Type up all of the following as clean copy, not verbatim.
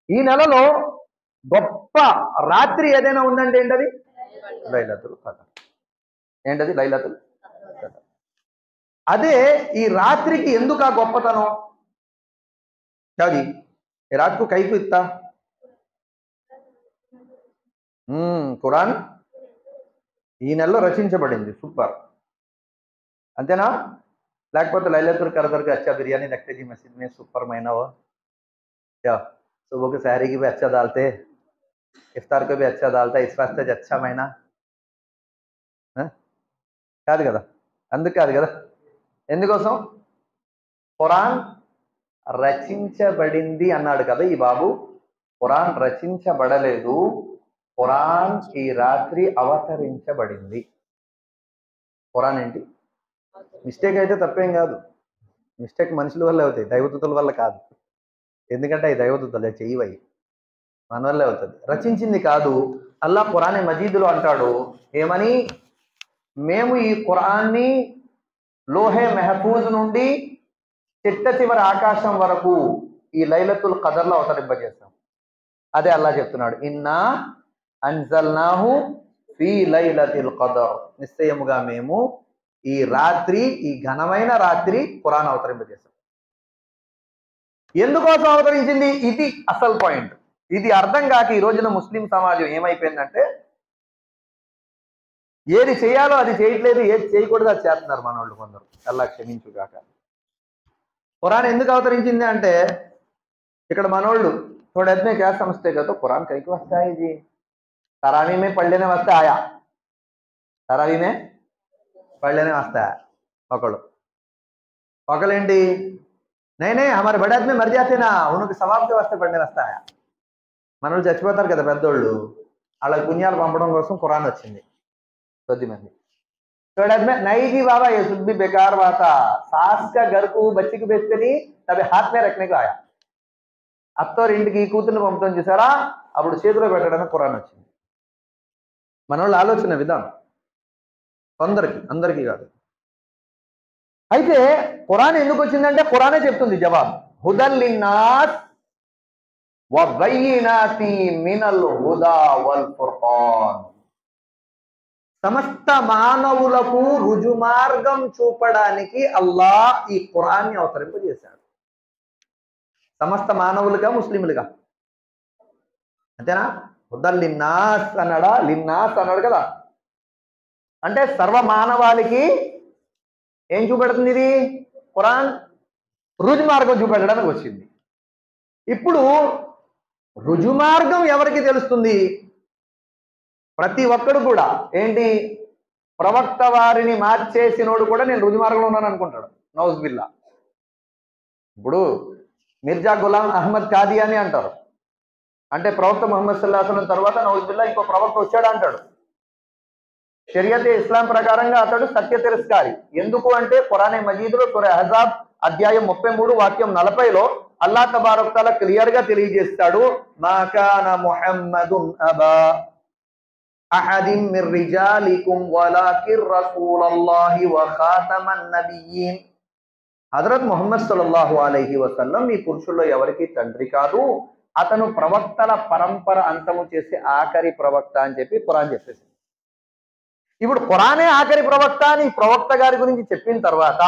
ఈ నెలలో గొప్ప రాత్రి ఏదైనా ఉందంటే ఏంటది? లైలతుల్ ఖదర్. ఏంటది? లైలతుల్ ఖదర్. అదే ఈ రాత్రికి ఎందుకు ఆ గొప్పతనం? అది ఏ రాత్కు కైకు ఇత్తా ఖురాన్ ఈ నెలలో రచించబడింది. సూపర్, అంతేనా? లేకపోతే లైలతుల్ ఖదర్ కి अच्छा बिरयानी रखते जी मस्जिद में, सुपर महीना हो क्या, सुबह को सहरी की भी अच्छा डालते, इफ्तार को भी अच्छा डालता, इस वास्ते अच्छा महीना కాదు కదా. అందుకు కాదు కదా. ఎందుకోసం? ఖురాన్ రచించబడింది అన్నాడు కదా ఈ బాబు. ఖురాన్ రచించబడలేదు, ఖురాన్ ఈ రాత్రి అవతరించబడింది. ఖురాన్ ఏంటి? మిస్టేక్ అయితే తప్పేం కాదు. మిస్టేక్ మనుషుల వల్ల అవుతాయి, దైవదూతల వల్ల కాదు. ఎందుకంటే అవి దైవదూతలే చెయ్యవై, మన వల్లే అవుతుంది. రచించింది కాదు. అల్లా ఖురాన్ మజీదులో అంటాడు ఏమని? మేము ఈ ఖురాన్ని లోహే మెహఫూజ్ నుండి చిట్ట చివరి ఆకాశం వరకు ఈ లైలతుల్ ఖదర్లో అవతరింపజేస్తాం. అదే అల్లా చెప్తున్నాడు, ఇన్నా అన్జల్నాహు ఫీ లైలతిల్ ఖదర్, నిశ్చయముగా మేము ఈ రాత్రి, ఈ ఘనమైన రాత్రి ఖురాన్ అవతరింపజేస్తాం. ఎందుకోసం అవతరించింది? ఇది అసలు పాయింట్. ఇది అర్థం కాక ఈ రోజున ముస్లిం సమాజం ఏమైపోయిందంటే, ఏది చేయాలో అది చేయట్లేదు, ఏది చేయకూడదు అది చేస్తున్నారు మనోళ్ళు కొందరు. అల్లా క్షమించుగాక. ఖురాన్ ఎందుకు అవతరించింది అంటే, ఇక్కడ మనోళ్ళు थोड़े में क्या समझते का, तो कुरान कहीं को वस्ता है जी, तरावी में पढ़ लेने वास्ते आया, तरावी में पढ़ लेने वास्ते आया. ఒకళ్ళేంటి, नहीं हमारे बड़े आदमी मर जाते ना, उनके सवाब के वास्ते पढ़ने वास्ते आया. మనోళ్ళు చచ్చిపోతారు కదా పెద్దోళ్ళు, వాళ్ళకి పుణ్యాలు పంపడం కోసం ఖురాన్ వచ్చింది కొద్ది మంది. थोड़े में नहीं जी बाबा ये सब भी बेकार बात था, सास का घर को बच्ची को बेचते नहीं, तभी हाथ में रखने को आया. అత్తోరింటికి కూతుర్ని పంపుతాం చూసారా, అప్పుడు చేతిలో పెట్టడానికి ఖురాన్ వచ్చింది. మన వాళ్ళ ఆలోచన విధానం కొందరికి, అందరికీ కాదు. అయితే ఖురాన్ ఎందుకు వచ్చిందంటే, ఖురానే చెప్తుంది జవాబు. హుదల్ లిన్నాస్ వ బయ్యినాతి మినల్ హుదా వల్ ఫుర్ఖాన్, సమస్త మానవులకు రుజుమార్గం చూపడానికి అల్లాహ్ ఈ ఖురాన్ని అవతరింపజేశాడు. సమస్త మానవులుగా, ముస్లింలుగా, అంతేనా? హుదల్ లిన్నాస్ అన్నాడా? లిన్నాస్ అన్నాడు కదా. అంటే సర్వ మానవాళికి ఏం చూపెడుతుంది ఇది? ఖురాన్ రుజుమార్గం చూపెట్టడానికి వచ్చింది. ఇప్పుడు రుజుమార్గం ఎవరికి తెలుస్తుంది? ప్రతి ఒక్కడు కూడా ఏంటి, ప్రవక్త వారిని మార్చేసినోడు కూడా నేను రుజుమార్గంలో ఉన్నాను అనుకుంటాడు. నౌజ్ బిల్లా. ఇప్పుడు మిర్జా గులాం అహ్మద్ కాదియాని అంటారు, అంటే ప్రవక్త ముహమ్మద్ సల్లల్లాహు అలైహి వసల్లం తర్వాత నౌజ్ బిల్లా ఇంకో ప్రవక్త వచ్చాడు అంటాడు. షరియత్ ఇస్లాం ప్రకారంగా అతడు సత్య తిరస్కారి. ఎందుకు అంటే ఖురాన్ మజీదులో సూరా అహ్జాబ్ అధ్యాయం 33 వాక్యం 40లో అల్లా తబారక్ తఆలా క్లియర్ గా తెలియజేస్తాడు, మా కాన ముహమ్మదున్ అబా అహదిన్ మిర్ రిజాలికుం వలాకిర్ రసూలల్లాహి వ ఖాతమన్ నబియ్యీన్. హజరత్ ముహమ్మద్ సల్లల్లాహు అలైహి వసల్లం మీ పురుషుల్లో ఎవరికి తండ్రి కాదు, అతను ప్రవక్తల పరంపర అంతము చేసే ఆఖరి ప్రవక్త అని చెప్పి ఖురాన్ చెప్పేసి. ఇప్పుడు ఖురానే ఆఖరి ప్రవక్త అని ప్రవక్త గారి గురించి చెప్పిన తర్వాత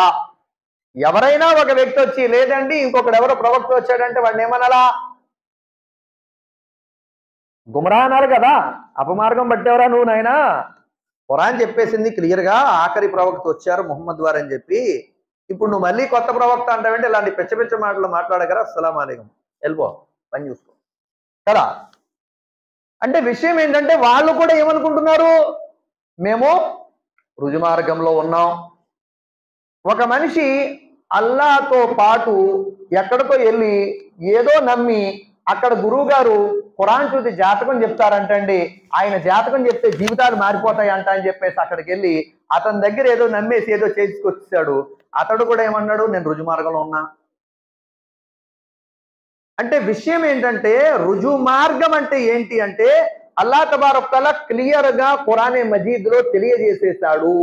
ఎవరైనా ఒక వ్యక్తి వచ్చి లేదండి ఇంకొకడు ఎవరో ప్రవక్త వచ్చాడంటే వాడిని ఏమనాలా? గుమరా అన్నారు కదా, అపమార్గం పట్టేవరా నువ్వు నాయనా. ఖురాన్ చెప్పేసింది క్లియర్ గా ఆఖరి ప్రవక్త వచ్చారు ముహమ్మద్ వారు అని చెప్పి. ఇప్పుడు నువ్వు మళ్ళీ కొత్త ప్రవక్త అంటావంటే ఇలాంటి పిచ్చ పిచ్చ మాటలు మాట్లాడగరా? అస్సలాము అలైకుం, వెళ్ళిపో, పని చూసుకో కదా. అంటే విషయం ఏంటంటే వాళ్ళు కూడా ఏమనుకుంటున్నారు, మేము రుజుమార్గంలో ఉన్నాం. ఒక మనిషి అల్లాతో పాటు ఎక్కడికో వెళ్ళి ఏదో నమ్మి అక్కడ గురువు గారు ఖురాన్ చూసి జాతకం చెప్తారంటండి, ఆయన జాతకం చెప్తే జీవితాలు మారిపోతాయి అంట అని చెప్పేసి అక్కడికి వెళ్ళి అతని దగ్గర ఏదో నమ్మేసి ఏదో చేసుకొచ్చాడు. అతడు కూడా ఏమన్నాడు, నేను రుజుమార్గంలో ఉన్నా. అంటే విషయం ఏంటంటే రుజుమార్గం అంటే ఏంటి అంటే అల్లా తబారక్ తఆలా క్లియర్ గా ఖురాన్ మజీద్ లో తెలియజేసేశాడు.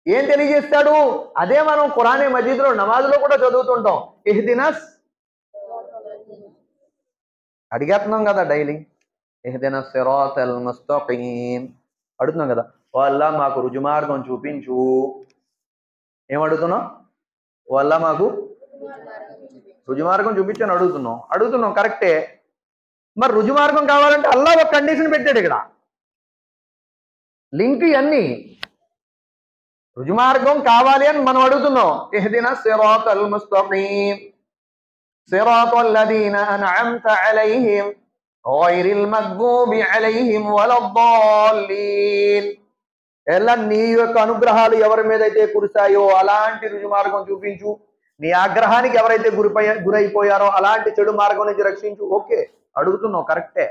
ఏం తెలియజేస్తాడు? అదే మనం ఖురాన్ మజీద్ లో నమాజ్ లో కూడా చదువుతుంటాం, ఇహ్దినస్ అడిగేస్తున్నాం కదా డైలీ, ఇహ్దిన సిరాతల్ ముస్తఖీం అడుగుతున్నాం కదా, ఓ అల్లా మాకు రుజుమార్గం చూపించు. ఏమడుగుతున్నాం? ఓ అల్లా మాకు రుజుమార్గం చూపించని అడుగుతున్నాం కరెక్టే. మరి రుజుమార్గం కావాలంటే అల్లా ఒక కండిషన్ పెట్టాడు ఇక్కడ, లింక్ ఇవన్నీ. రుజుమార్గం కావాలి అని మనం అడుగుతున్నాం. ఇహ్దిన సిరాతల్ ముస్తఖీం సిరాతల్ లదీన అన్అమ్త అలైహిం గైరిల్ మగ్దూబి అలైహిం వలద్దాలీన్. ఎలా నీ యొక్క అనుగ్రహాలు ఎవరి మీద అయితే కురిశాయో అలాంటి రుజుమార్గం చూపించు, నీ ఆగ్రహానికి ఎవరైతే గురైపోయారో అలాంటి చెడు మార్గం నుంచి రక్షించు. ఓకే, అడుగుతున్నావు కరెక్టే.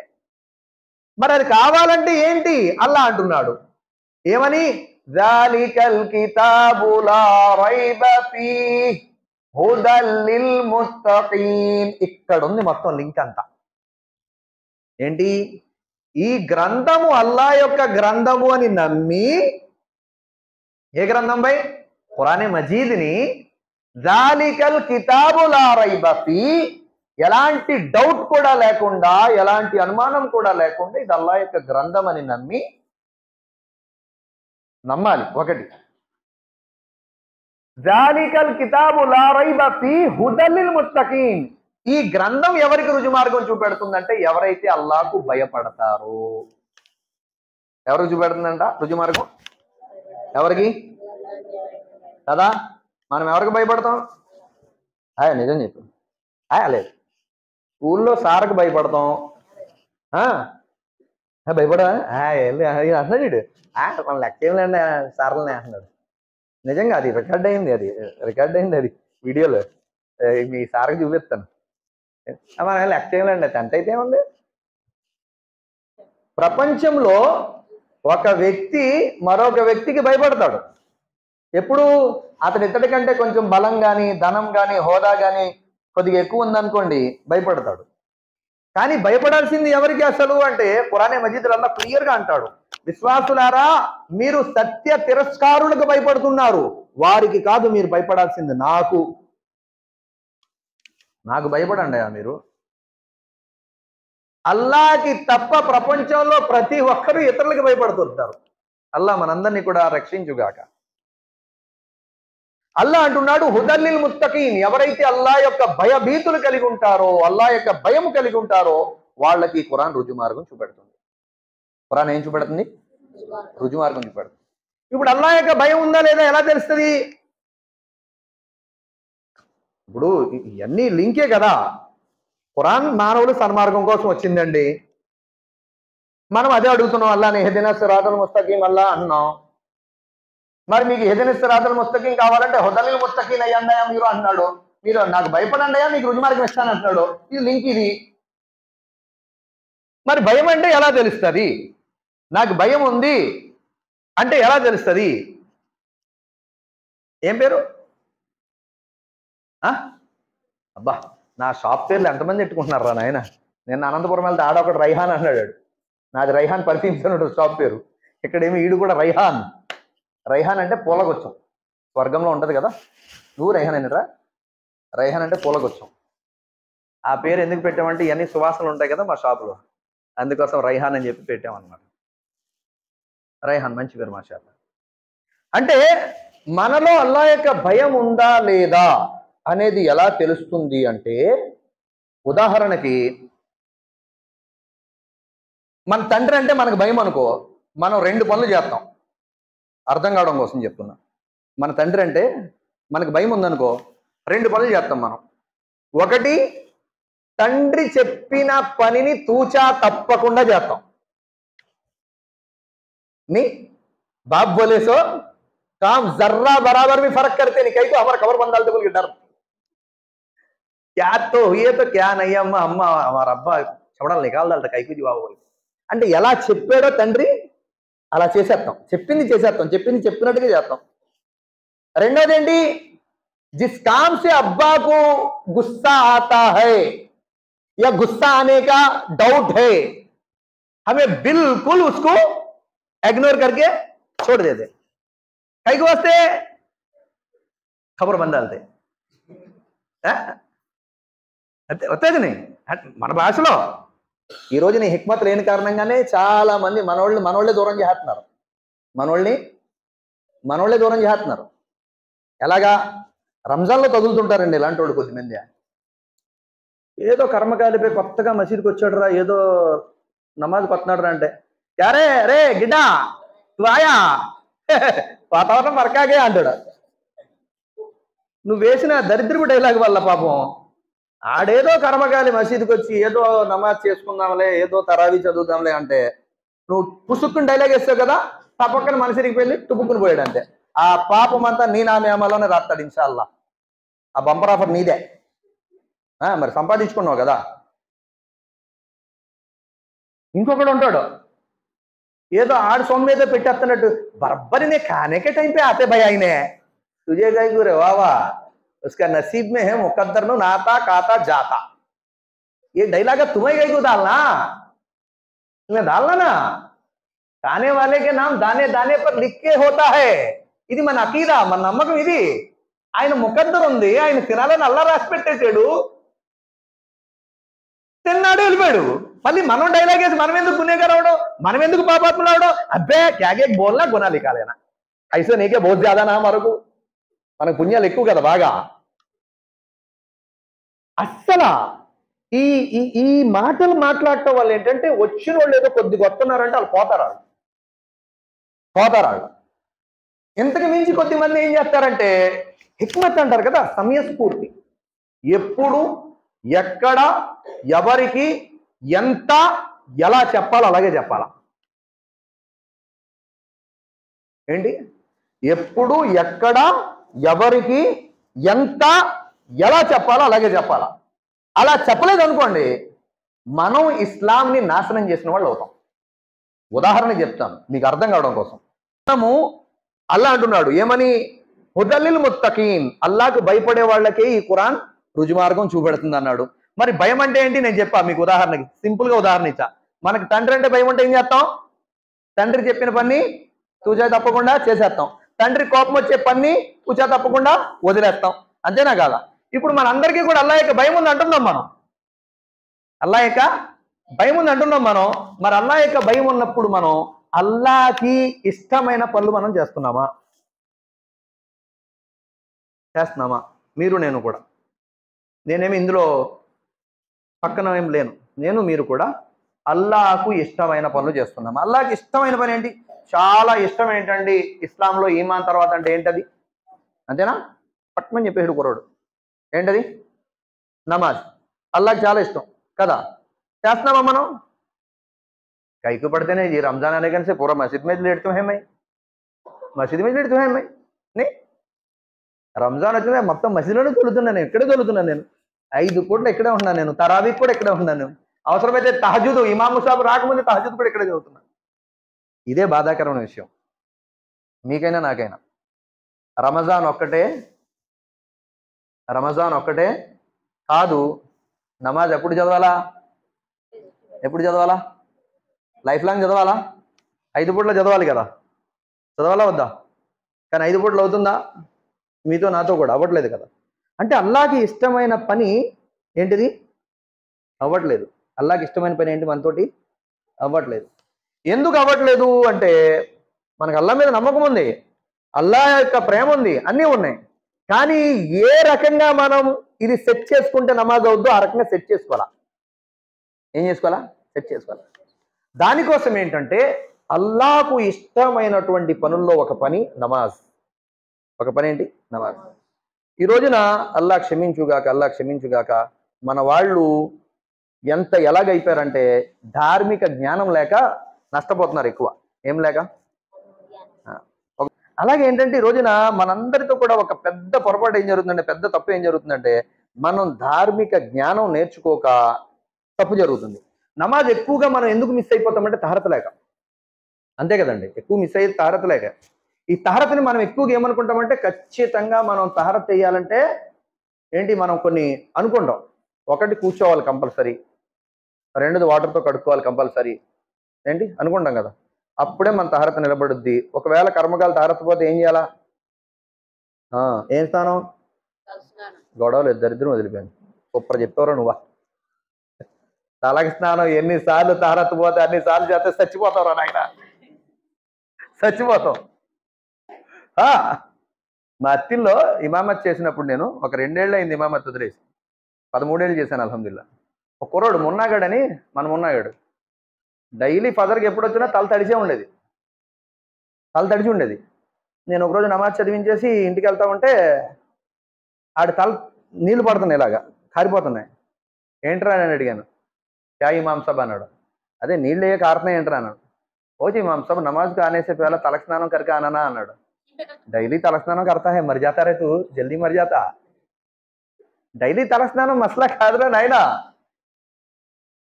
మరి అది కావాలంటే ఏంటి? అల్లా అంటున్నాడు ఏమని? జాలికల్ కితాబు లా రైబ ఫీహ్ హుదల్ లిల్ ముత్తఖీన్. ఇక్కడ ఉంది మొత్తం లింక్ అంతా. ఏంటి? ఈ గ్రంథము అల్లా యొక్క గ్రంథము అని నమ్మి, ఏ గ్రంథం బై? ఖురానే మజీద్ని. జాలికల్ కితాబు లా రైబ ఫీహ్, ఎలాంటి డౌట్ కూడా లేకుండా, ఎలాంటి అనుమానం కూడా లేకుండా ఇది అల్లా యొక్క గ్రంథం అని నమ్మాలి. ఒకటి, జాలికల్ కితాబు లా రైబ ఫీహ్ హుదల్ లిల్ ముత్తఖీన్. ఈ గ్రంథం ఎవరికి రుజుమార్గం చూపెడుతుందంటే ఎవరైతే అల్లాహకు భయపడతారో. ఎవరికి చూపెడుతుందంట రుజుమార్గం? ఎవరికి కదా? మనం ఎవరికి భయపడతాం? నిజం చెప్పు. లేదు, స్కూల్లో సార్కి భయపడతాం. భయపడా అంటున్నాడు మన లెక్క ఏం లేండి సార్లని అంటున్నాడు. నిజంగా అది రికార్డ్ అయింది, అది వీడియోలో. మీ సార్కి చూపిస్తాను. మన లెక్క ఏం లేండి, 10th అయితే ఏముంది. ప్రపంచంలో ఒక వ్యక్తి మరొక వ్యక్తికి భయపడతాడు ఎప్పుడు? అతడు ఇతడి కంటే కొంచెం బలం కానీ, ధనం కానీ, హోదా కానీ కొద్దిగా ఎక్కువ ఉందనుకోండి, భయపడతాడు. కానీ భయపడాల్సింది ఎవరికి అసలు అంటే ఖురానే మజీదులో క్లియర్గా అంటాడు, విశ్వాసులారా మీరు సత్య తిరస్కారులకు భయపడుతున్నారు, వారికి కాదు మీరు భయపడాల్సింది, నాకు భయపడండి. మీరు అల్లాకి తప్ప ప్రపంచంలో ప్రతి ఒక్కరూ ఇతరులకు భయపడుతుంటారు. అల్లా మనందరినీ కూడా రక్షించుగాక. అల్లా అంటున్నాడు హుదల్ లిల్ ముత్తఖీన్. ఎవరైతే అల్లా యొక్క భయభీతులు కలిగి ఉంటారో, అల్లా యొక్క భయం కలిగి ఉంటారో వాళ్ళకి ఖురాన్ రుజుమార్గం చూపెడుతుంది. ఖురాన్ ఏం చూపెడుతుంది? రుజుమార్గం చూపెడుతుంది. ఇప్పుడు అల్లా యొక్క భయం ఉందా లేదా ఎలా తెలుస్తుంది? ఇప్పుడు ఇవన్నీ లింకే కదా. ఖురాన్ మానవులు సన్మార్గం కోసం వచ్చిందండి. మనం అదే అడుగుతున్నాం, అల్లాని ఇహ్దిన సిరాతల్ ముస్తఖీం అల్లా అన్నాం. మరి మీకు ఇహ్దిన సిరాతల్ ముస్తఖీం కావాలంటే హుదల్ లిల్ ముత్తఖీన్ అయ్యండి మీరు అన్నాడు. మీరు నాకు భయపడండి మీకు రుజుమార్గం ఇస్తాను అంటున్నాడు. ఇది లింక్ ఇది. మరి భయం అంటే ఎలా తెలుస్తుంది? నాకు భయం ఉంది అంటే ఎలా తెలుస్తుంది? ఏం పేరు? అబ్బా, నా షాప్ పేర్లు ఎంతమంది పెట్టుకుంటున్నారా నాయన. నేను అనంతపురం వెళ్తే ఆడొకటి రైహాన్ అన్నాడు. నాది రైహాన్ పర్ఫ్యూమ్స్ అన్నాడు షాప్ పేరు. ఇక్కడేమి ఈడు కూడా రైహాన్. రైహాన్ అంటే పూలగొచ్చం, స్వర్గంలో ఉంటుంది కదా. నువ్వు రైహాన్ అయినరా? రైహాన్ అంటే పూలగొచ్చం. ఆ పేరు ఎందుకు పెట్టామంటే ఇవన్నీ సువాసనలు ఉంటాయి కదా మా షాపులో, అందుకోసం రైహాన్ అని చెప్పి పెట్టామన్నమాట. రైహాన్ మంచి పేరు మాషాల్లా. అంటే మనలో అల్లా యొక్క భయం ఉందా లేదా అనేది ఎలా తెలుస్తుంది అంటే, ఉదాహరణకి మన తండ్రి అంటే మనకు భయం అనుకో, మనం 2 పనులు చేస్తాం. అర్థం కావడం కోసం చెప్తున్నా. మన తండ్రి అంటే మనకు భయం ఉందనుకో 2 పనులు చేస్తాం మనం. ఒకటి, తండ్రి చెప్పిన పనిని తూచా తప్పకుండా చేస్తాం. నీ బాప్ बोले सो काम जर्रा बराबर भी फर्क करते नहीं, कहीं तो हमारा खबर बंद डालते बोल के डर क्या तो हुए तो क्या नहीं अम्मा अम्मा हमारा अब्बा చవడాలు నికాల్ डालता కైకు జవాబు बोल. అంటే ఎలా చెప్పాడో తండ్రి అలా చేసేస్తాం, చెప్పింది చేసేస్తాం, చెప్పింది చెప్పినట్టుగా చేస్తాం. రెండోది ఏంటి? जिस काम से अब्बा को गुस्सा आता है या गुस्सा आने का डाउट है, हमें बिल्कुल उसको इग्नोर करके छोड़ देते. कई को वस्ते खबर बंद डालते होते नहीं మన భాషలో ఈ రోజు నీ హిక్మత్ లేని కారణంగానే చాలా మంది మనోళ్ళే దూరం చేస్తున్నారు. మనోళ్ళే దూరం చేస్తున్నారు. ఎలాగా? రంజాన్లో తగులుతుంటారండి ఇలాంటి వాడు కొద్దిమంది. ఏదో కర్మకాలిపై కొత్తగా మసీదుకి వచ్చాడు రా, ఏదో నమాజ్ పడుతున్నాడు రా అంటే, యారే రే గిడ్డా ఆయా వాతావరణం మరకాగే అంటాడు. నువ్వు వేసిన దరిద్రపు డైలాగ్ వల్ల పాపం ఆడేదో కర్మకాలి మసీదుకి వచ్చి ఏదో నమాజ్ చేసుకుందాంలే, ఏదో తరావీ చదువుదాంలే అంటే నువ్వు పుసుక్కుని డైలాగ్ వేస్తావు కదా, తప్పకుండా మనసిరికి వెళ్ళి తుప్పుకుని పోయాడు అంతే. ఆ పాపం అంతా నీ నా మేమలోనే రాస్తాడు ఇన్షాల్లా. ఆ బంపర్ ఆఫర్ నీదే. మరి సంపాదించుకున్నావు కదా. ఇంకొకడు ఉంటాడు ఏదో ఆడు సొమ్ము ఏదో పెట్టేస్తున్నట్టు, బర్బరినే खाने के टाइम पे आते भाई आईने तुझे गई गुरे वाह वाह उसका नसीब में है मुकद्दर नो नाता काता जाता. ये डायलॉग तुम्हें गई को डालना, तुम्हें डालना ना. खाने वाले के नाम दाने दाने पर लिख के होता है. ఇది మన అకీదా, మన నమ్మకం. ఇది ఆయన ముకద్దర్ ఉంది, ఆయన తినాలని అల్లా రాసి పెట్టేసాడు, తిన్నాడు వెళ్ళిపోయాడు. మళ్ళీ మనం డైలాగ్ వేసి మనం ఎందుకు గునేగారు అవడం, మనం ఎందుకు పాపాత్ములు అవడం? అబ్బే క్యాగే బోల్నా గుణా లిఖాలేనా ఐసో నీకే బహుత్ జ్యాదా నా మరకు. మనకు పుణ్యాలు ఎక్కువ కదా బాగా. అస్సలు ఈ ఈ మాటలు మాట్లాడటం వల్ల ఏంటంటే వచ్చిన వాళ్ళు ఏదో కొద్దిగా వస్తున్నారంటే వాళ్ళు పోతారు. ఇంతకు మించి కొద్ది మంది ఏం చేస్తారంటే హిక్మత్ అంటారు కదా, సమయస్ఫూర్తి. ఎప్పుడు ఎక్కడ ఎవరికి ఎంత ఎలా చెప్పాలో అలాగే చెప్పాలా. ఏంటి? ఎప్పుడు ఎక్కడ ఎవరికి ఎంత ఎలా చెప్పాలో అలాగే చెప్పాలా. అలా చెప్పలేదు అనుకోండి, మనం ఇస్లాంని నాశనం చేసిన వాళ్ళు అవుతాం. ఉదాహరణ చెప్తాను మీకు అర్థం కావడం కోసం. మనము అల్లా అంటున్నాడు ఏమని? హుదల్లిల్ ముత్తకీన్, అల్లాకు భయపడే వాళ్ళకే ఈ ఖురాన్ రుజుమార్గం చూపెడుతుంది అన్నాడు. మరి భయం అంటే ఏంటి నేను చెప్పా మీకు. ఉదాహరణకి సింపుల్ గా ఉదాహరణ ఇచ్చా. మనకి తండ్రి అంటే భయం అంటే ఏం చేస్తాం? తండ్రి చెప్పిన పని తూచా తప్పకుండా చేసేస్తాం. తండ్రి కోపం వచ్చే పని తూచా తప్పకుండా వదిలేస్తాం. అంతేనా కాదా? ఇప్పుడు మనందరికీ కూడా అల్లా యొక్క భయం ఉంది అంటున్నాం మనం. అల్లా యొక్క భయం ఉంది అంటున్నాం మనం. మరి అల్లా యొక్క భయం ఉన్నప్పుడు మనం అల్లాకి ఇష్టమైన పనులు మనం చేస్తున్నామా? మీరు నేను కూడా. నేనేమి ఇందులో పక్కన ఏం లేను. నేను మీరు కూడా అల్లాకు ఇష్టమైన పనులు చేస్తున్నాం. అల్లాకి ఇష్టమైన పని ఏంటి? చాలా ఇష్టం ఏంటండి ఇస్లాంలో ఈమాన్ తర్వాత అంటే ఏంటది? అంతేనా? పట్టమని చెప్పేడు కుర్రాడు. ఏంటది? నమాజ్. అల్లాకి చాలా ఇష్టం కదా. చేస్తున్నామా మనం? కైకు పడితేనే ఈ రంజాన్ అనే కానీ పూరా మసీద్ మీద లేడుతూ హే మై నీ రంజాన్ వచ్చిన మొత్తం మసీదులోనే తొలుతున్నాను, ఇక్కడే తొలుతున్నాను. నేను 5 పూట్ల ఇక్కడే ఉన్నాను. నేను తరావీకి కూడా ఇక్కడే ఉన్నాను. అవసరమైతే తహజుద్ ఇమాము సాబ్ రాకముందు తహజుద్ కూడా ఇక్కడే చదువుతున్నాను. ఇదే బాధాకరమైన విషయం మీకైనా నాకైనా. రమజాన్ ఒక్కటే కాదు. నమాజ్ ఎప్పుడు చదవాలా? లైఫ్ లాంగ్ చదవాలా? 5 పూట్ల చదవాలి కదా. చదవాలా వద్దా? కానీ 5 పూట్లు అవుతుందా? మీతో నాతో కూడా అవ్వట్లేదు కదా. అంటే అల్లాకి ఇష్టమైన పని ఏంటిది? అవ్వట్లేదు. అల్లాకి ఇష్టమైన పని ఏంటి? మనతోటి అవ్వట్లేదు. ఎందుకు అవ్వట్లేదు అంటే మనకు అల్లా మీద నమ్మకం ఉంది, అల్లా యొక్క ప్రేమ ఉంది, అన్నీ ఉన్నాయి. కానీ ఏ రకంగా మనం ఇది సెట్ చేసుకుంటే నమాజ్ అవుద్దో ఆ రకంగా సెట్ చేసుకోవాలా. ఏం చేసుకోవాలా? సెట్ చేసుకోవాలా. దానికోసం ఏంటంటే అల్లాకు ఇష్టమైనటువంటి పనుల్లో ఒక పని నమాజ్. ఒక పని ఏంటి? నమాజ్. ఈ రోజున అల్లా క్షమించుగాక మన వాళ్ళు ఎలాగైపోయారంటే ధార్మిక జ్ఞానం లేక నష్టపోతున్నారు ఎక్కువ. ఏం లేక? అలాగే ఏంటంటే ఈ రోజున మనందరితో కూడా ఒక పెద్ద పొరపాటు ఏం జరుగుతుందంటే, పెద్ద తప్పు ఏం జరుగుతుందంటే మనం ధార్మిక జ్ఞానం నేర్చుకోక తప్పు జరుగుతుంది. నమాజ్ ఎక్కువగా మనం ఎందుకు మిస్ అయిపోతామంటే తహరత లేక. అంతే కదండి, ఎక్కువ మిస్ అయ్యేది తహరత లేక. ఈ తహరతని మనం ఎక్కువగా ఏమనుకుంటామంటే ఖచ్చితంగా మనం తహరత్ చేయాలంటే ఏంటి, మనం కొన్ని అనుకుంటాం. ఒకటి కూర్చోవాలి కంపల్సరీ, రెండోది వాటర్తో కడుక్కోవాలి కంపల్సరీ, ఏంటి అనుకుంటాం కదా. అప్పుడే మన తహరత నిలబడుద్ది. ఒకవేళ కర్మకాలు తహరత పోతే ఏం చేయాలా? ఏం స్నానం? గొడవలు దరిద్రం వదిలిపోయాను. సూపర్ చెప్పేవరా నువ్వా. తలకి స్నానం ఎన్నిసార్లు తహరత్ పోతే అన్నిసార్లు చేస్తే చచ్చిపోతావు రా నాయన, చచ్చిపోతాం. మా అత్తిల్లో ఇమామత్ చేసినప్పుడు నేను ఒక 2 ఏళ్ళు అయింది ఇమామత్ వదిలేసి, 13 ఏళ్ళు చేశాను అల్హమ్దుల్లా. ఒక కుర్రోడు మున్నాగాడని, మన మున్నాగాడు డైలీ ఫజర్కి ఎప్పుడు వచ్చినా తల తడిచే ఉండేది, తల తడిచి ఉండేది. నేను ఒకరోజు నమాజ్ చదివించేసి ఇంటికి వెళ్తా ఉంటే ఆడి తల నీళ్లు పడుతున్నాయి, ఇలాగా కారిపోతున్నాయి. ఏంట్రా అని అడిగాను. క్యా ఇమాం సాబ్ అన్నాడు. అదే నీళ్ళు ఏ కారుతున్నాయి ఏంట్రా అన్నాడు. ఓజీ ఇమాం సాబ్ నమాజ్ ఆనేసే పहला తలక్ స్నానం करके आना ना అన్నాడు. డైలీ తలస్నానం करता है, मर जाता रे तू, जल्दी मर जाता. డైలీ తలస్నానం మసలా కాదురా నాయనా.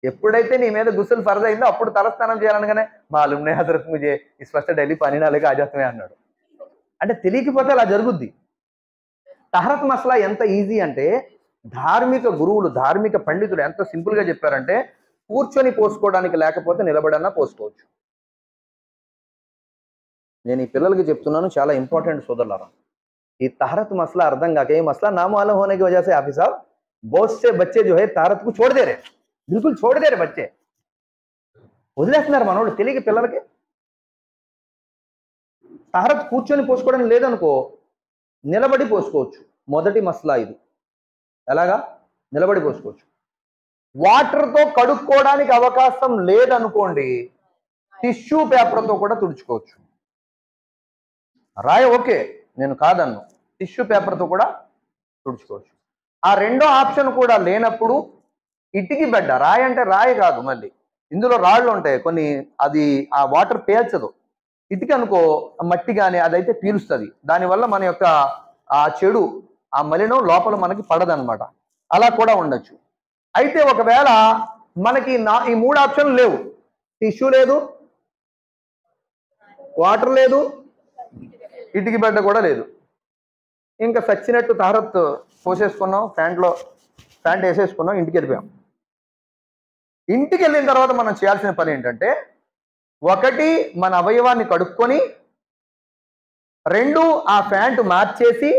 ఎప్పుడైతే నీ మీద గుస్సులు ఫర్జ్ అయిందో అప్పుడు తలస్నానం చేయాలనగానే మాలూమ్ నే హజరత్ ముజే ఇస్ వస్తే డైలీ పని నాలుగు ఆజాతమే అన్నాడు. అంటే తెలియకపోతే అలా జరుగుద్ది. తహరత్ మసలా ఎంత ఈజీ అంటే ధార్మిక గురువులు, ధార్మిక పండితులు ఎంత సింపుల్ గా చెప్పారంటే కూర్చొని పోసుకోవడానికి లేకపోతే నిలబడన్నా పోసుకోవచ్చు. నేను ఈ పిల్లలకి చెప్తున్నాను, చాలా ఇంపార్టెంట్ సోదరులారా. ఈ तहरत मसला अर्धं का ये मसला नामालूम होने की वजह से हाफिज साहब बहुत से बच्चे जो है तहरत को छोड़ दे रहे, बिल्कुल छोड़ दे रहे बच्चे, వదిలేస్తున్నారు మనోళ్ళు తెలియక పిల్లలకి. తహరత్ కూర్చొని పోసుకోవడం లేదనుకో, నిలబడి పోసుకోవచ్చు. మొదటి మసలా ఇది. ఎలాగా? నిలబడి పోసుకోవచ్చు. వాటర్తో కడుక్కోవడానికి అవకాశం లేదనుకోండి, టిష్యూ పేపర్తో కూడా తుడుచుకోవచ్చు. రాయి ఓకే, నేను కాదన్ను, టిష్యూ పేపర్తో కూడా తుడుచుకోవచ్చు. ఆ రెండో ఆప్షన్ కూడా లేనప్పుడు ఇటికి బెడ్డ, రాయి అంటే రాయి కాదు, మళ్ళీ ఇందులో రాళ్ళు ఉంటాయి కొన్ని, అది ఆ వాటర్ పీల్చదు. ఇటుక అనుకో మట్టి కానీ అదైతే పీలుస్తుంది, దానివల్ల మన యొక్క ఆ చెడు ఆ మలినం లోపల మనకి పడదనమాట. అలా కూడా ఉండొచ్చు. అయితే ఒకవేళ మనకి ఈ 3 ఆప్షన్లు లేవు, టిష్యూ లేదు, వాటర్ లేదు, ఇటుకి బెడ్డ కూడా లేదు, ఇంకా సచ్చినట్టు తహరత్ పోసేసుకున్నాం, ప్యాంట్ వేసేసుకున్నాం, ఇంటికి వెళ్ళిపోయాం. ఇంటికి వెళ్ళిన తర్వాత మనం చేయాల్సిన పని ఏంటంటే, 1 మన అవయవాన్ని కడుక్కొని, 2 ఆ ప్యాంటు మార్చేసి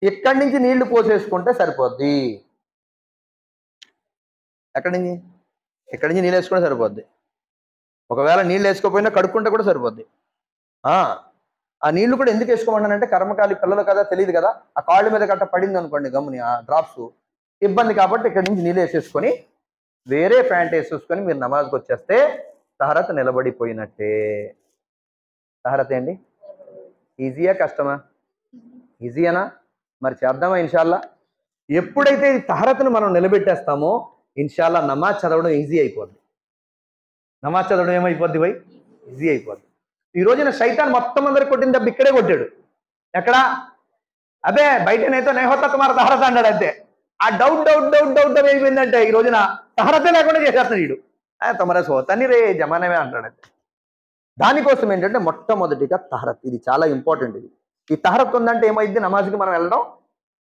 ఇక్కడి నుంచి నీళ్లు పోసేసుకుంటే సరిపోద్ది. ఎక్కడి నుంచి? ఇక్కడి నుంచి నీళ్ళు వేసుకుంటే సరిపోద్ది. ఒకవేళ నీళ్ళు వేసుకోకపోయినా కడుక్కుంటే కూడా సరిపోద్ది. ఆ నీళ్లు కూడా ఎందుకు వేసుకోమంటానంటే, కర్మకాలి పిల్లలు కదా, తెలియదు కదా, ఆ కాళ్ళ మీద గట్ట పడింది అనుకోండి గమ్ముని ఆ డ్రాప్స్, ఇబ్బంది కాబట్టి ఇక్కడి నుంచి నీళ్ళు వేసేసుకొని వేరే ప్యాంట్ వేసేసుకొని మీరు నమాజ్కి వచ్చేస్తే తహరత్ నిలబడిపోయినట్టే. తహరత్ ఏంటి? ఈజీయా కష్టమా? ఈజీయేనా? మరి చేద్దామా ఇన్షాల్లా. ఎప్పుడైతే ఈ తహరత్ను మనం నిలబెట్టేస్తామో ఇన్షాల్లా నమాజ్ చదవడం ఈజీ అయిపోద్ది. నమాజ్ చదవడం ఏమైపోద్ది భయ్? ఈజీ అయిపోద్ది. ఈ రోజున శైతాన్ మొత్తం అందరికి కొట్టిన దెబ్బ ఇక్కడే కొట్టాడు. ఎక్కడ? అదే బయటనైతే నేహోతా కుమార్ తహరత్ అన్నాడు అంతే. ఆ డౌట్ అయిపోయిందంటే ఈ రోజున తహరతే లేకుండా చేసేస్తాడు వీడు. తమరే సోతని రే జమానమే అంటాడంటే. దానికోసం ఏంటంటే మొట్టమొదటిగా తహరత్, ఇది చాలా ఇంపార్టెంట్. ఇది ఈ తహరత్ ఉందంటే ఏమైంది, నమాజ్కి మనం వెళ్ళడం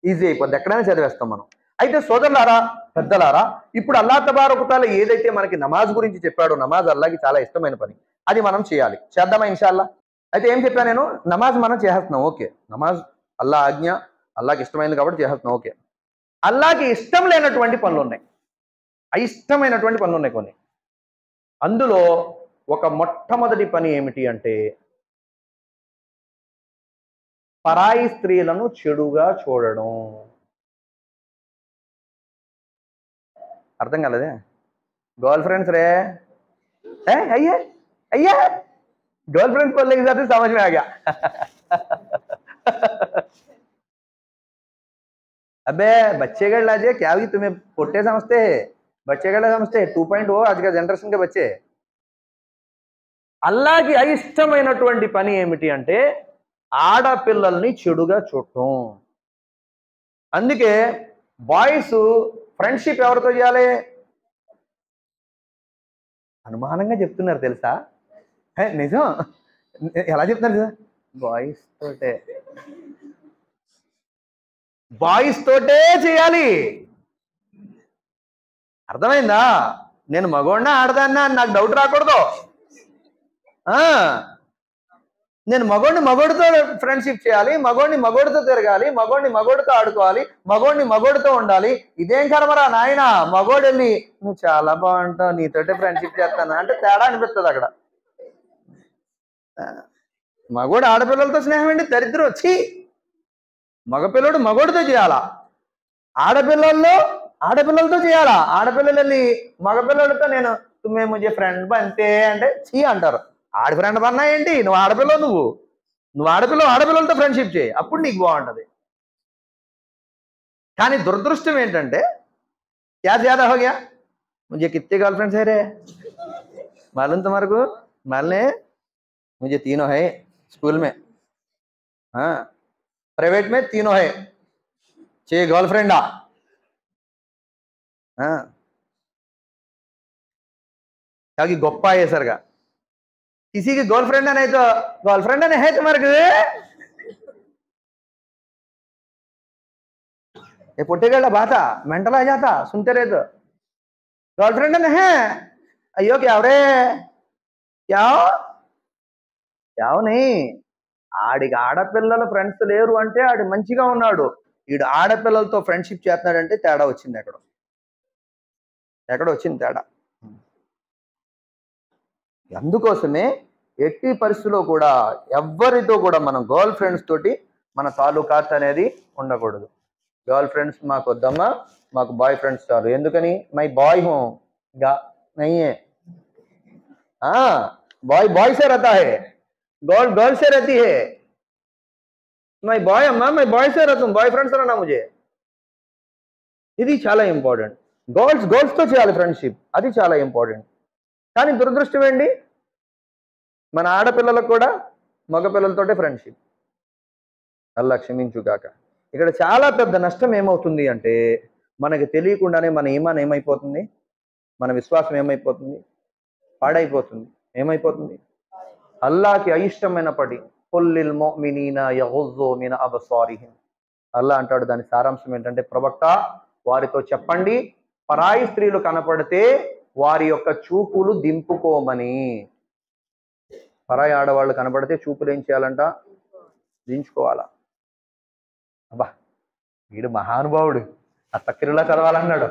ఈజీ అయిపోద్ది, ఎక్కడైనా చదివేస్తాం మనం. అయితే సోదరులారా, పెద్దలారా, ఇప్పుడు అల్లాహ్ తబారక వ తఆలా ఏదైతే మనకి నమాజ్ గురించి చెప్పాడో, నమాజ్ అల్లాహ్కి చాలా ఇష్టమైన పని, అది మనం చేయాలి. చేద్దామా ఇన్షాల్లా. అయితే ఏం చెప్పాను నేను? నమాజ్ మనం చేస్తున్నాం, ఓకే, నమాజ్ అల్లాహ్ ఆజ్ఞ, అల్లాహ్కి ఇష్టమైనది కాబట్టి చేస్తున్నాం, ఓకే. అల్లాహ్కి ఇష్టం లేనటువంటి పనులు ఉన్నాయి, అయిష్టమైనటువంటి పనులు ఉన్నాయి కొన్ని. అందులో ఒక మొట్టమొదటి పని ఏమిటి అంటే, పరాయి స్త్రీలను చెడుగా చూడడం. అర్థం కాలేదే? गर्ल फ्रेंड्स रे आइए आइए, गर्ल फ्रेंड्स बोलने के साथ ही समझ में आ गया. अबे बच्चे गढ़ लाजे क्या हुई, तुम्हें पोटे समझते हैं, बच्चे गढ़ समझते हैं. 2.0 आज का जनरेशन के बच्चे. అల్లాహ్కి అయిష్టమైనటువంటి పని ఏమిటి అంటే ఆడపిల్లల్ని చెడుగా చూడటం. అందుకే బాయ్స్ ఫ్రెండ్షిప్ ఎవరితో చేయాలి? అనుమానంగా చెప్తున్నారు తెలుసా? నిజం. ఎలా చెప్తున్నారు కదా? బాయ్స్ తోటే చేయాలి. అర్థమైందా? నేను మగోడినా ఆడదాన్నా నాకు డౌట్ రాకూడదు. నేను మగోడిని మగోడితో ఫ్రెండ్షిప్ చేయాలి, మగోడిని మగోడితో తిరగాలి, మగోడిని మగోడితో ఆడుకోవాలి, మగోడిని మగోడితో ఉండాలి. ఇదేం కర్మరా నాయన? మగోడు వెళ్ళి నువ్వు చాలా బాగుంటావు, నీతోటే ఫ్రెండ్షిప్ చేస్తాను అంటే తేడా అనిపిస్తుంది అక్కడ. మగోడు ఆడపిల్లలతో స్నేహం ఏంటి? దరిద్రం వచ్చి. మగపిల్లడు మగోడితో చేయాలా, ఆడపిల్లలతో చేయాలా. ఆడపిల్లలు వెళ్ళి మగపిల్లలతో నేను తుమ్మే ముజే ఫ్రెండ్ బంతే అంటే చీ అంటారు. ఆడి ఫ్రెండ్ పన్నా ఏంటి? నువ్వు ఆడపిల్లవు, నువ్వు ఆడపిల్లలతో ఫ్రెండ్షిప్ చేయి, అప్పుడు నీకు బాగుంటది. కానీ దురదృష్టం ఏంటంటే क्या ज्यादा हो गया, मुझे कितने गर्लफ्रेंड्स है रे मालूम तुम्हारे को? मालूम है मुझे तीनों है स्कूल में, हाँ प्राइवेट में तीनों है, 6 गर्लफ्रेंड हाँ ताकि गोप्पा है सर का किसी की गर्लफ्रेंड नहीं तो गर्लफ्रेंड नहीं है तुम्हारे को? ये पुट्टेगढ़ बात मेंटल आ जाता सुनते रहे तो गर्लफ्रेंड नहीं है, अयो क्या रे क्या नहीं. ఆడికి ఆడపిల్లల ఫ్రెండ్స్ లేరు అంటే ఆడి మంచిగా ఉన్నాడు. ఈడు ఆడపిల్లలతో ఫ్రెండ్షిప్ చేస్తున్నాడంటే తేడా వచ్చింది. ఎక్కడ వచ్చింది తేడా? అందుకోసమే ఎట్టి పరిస్థితుల్లో కూడా ఎవ్వరితో కూడా మనం గర్ల్ ఫ్రెండ్స్ తోటి మన తాలూకాత్ అనేది ఉండకూడదు. గర్ల్ ఫ్రెండ్స్ మాకు వద్దమ్మా, మాకు బాయ్ ఫ్రెండ్స్ చాలు. ఎందుకని? మై బాయ్ హూ नहीं है, हाँ बॉय से रहता है, गर्ल से रहती है. मैं बॉय अम्मा, मैं बॉय से रहता हूँ, बॉय फ्रेंड्स रहना मुझे. ఇది చాలా ఇంపార్టెంట్. గర్ల్స్తో చేయాలి ఫ్రెండ్షిప్, అది చాలా ఇంపార్టెంట్. కానీ దురదృష్టం ఏంటి, మన ఆడపిల్లలకు కూడా మగపిల్లలతోటే ఫ్రెండ్షిప్. అల్లా క్షమించుగాక. ఇక్కడ చాలా పెద్ద నష్టం ఏమవుతుంది అంటే మనకి తెలియకుండానే మన ఈమాన్ ఏమైపోతుంది, మన విశ్వాసం ఏమైపోతుంది, పాడైపోతుంది. ఏమైపోతుంది? అల్లాకి అయిష్టమైనప్పటి కుల్లిల్ ముమినీన యగుజ్జు మిన్ అబ్సారిహిం, అల్లా అంటాడు. దాని సారాంశం ఏంటంటే, ప్రవక్త వారితో చెప్పండి, పరాయి స్త్రీలు కనపడితే వారి యొక్క చూపులు దింపుకోమని. పరాయి ఆడవాళ్ళు కనపడితే చూపులు ఏం చేయాలంట? దించుకోవాలా. అబ్బా వీడు మహానుభావుడు, అస్తగ్ఫిరుల్లా చదవాలన్నాడు.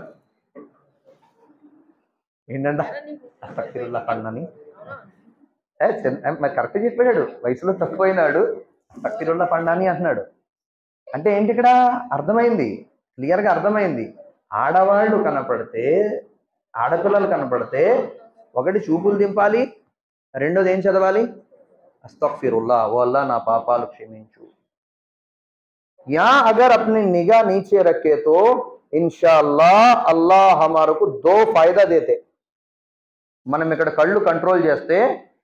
ఏంటంట అస్తగ్ఫిరుల్లా పన్నని కరెక్ట్ చెప్పాడు. వయసులో తక్కువైనాడు, అస్తగ్ఫిరుల్లా పండాని అంటున్నాడు. అంటే ఏంటి ఇక్కడ? అర్థమైంది, క్లియర్గా అర్థమైంది. ఆడవాళ్ళు కనపడితే, ఆడపిల్లలు కనపడితే ఒకటి చూపులు దింపాలి, రెండోది ఏం చదవాలి? అస్తగ్ఫిరుల్లా, ఓ అల్లా నా పాపాలు క్షమించు. या अगर अपनी निगाह नीचे रखे तो इंशाअल्लाह अल्लाह हमारे को 2 फायदा देते. మనం ఇక్కడ కళ్ళు కంట్రోల్ చేస్తే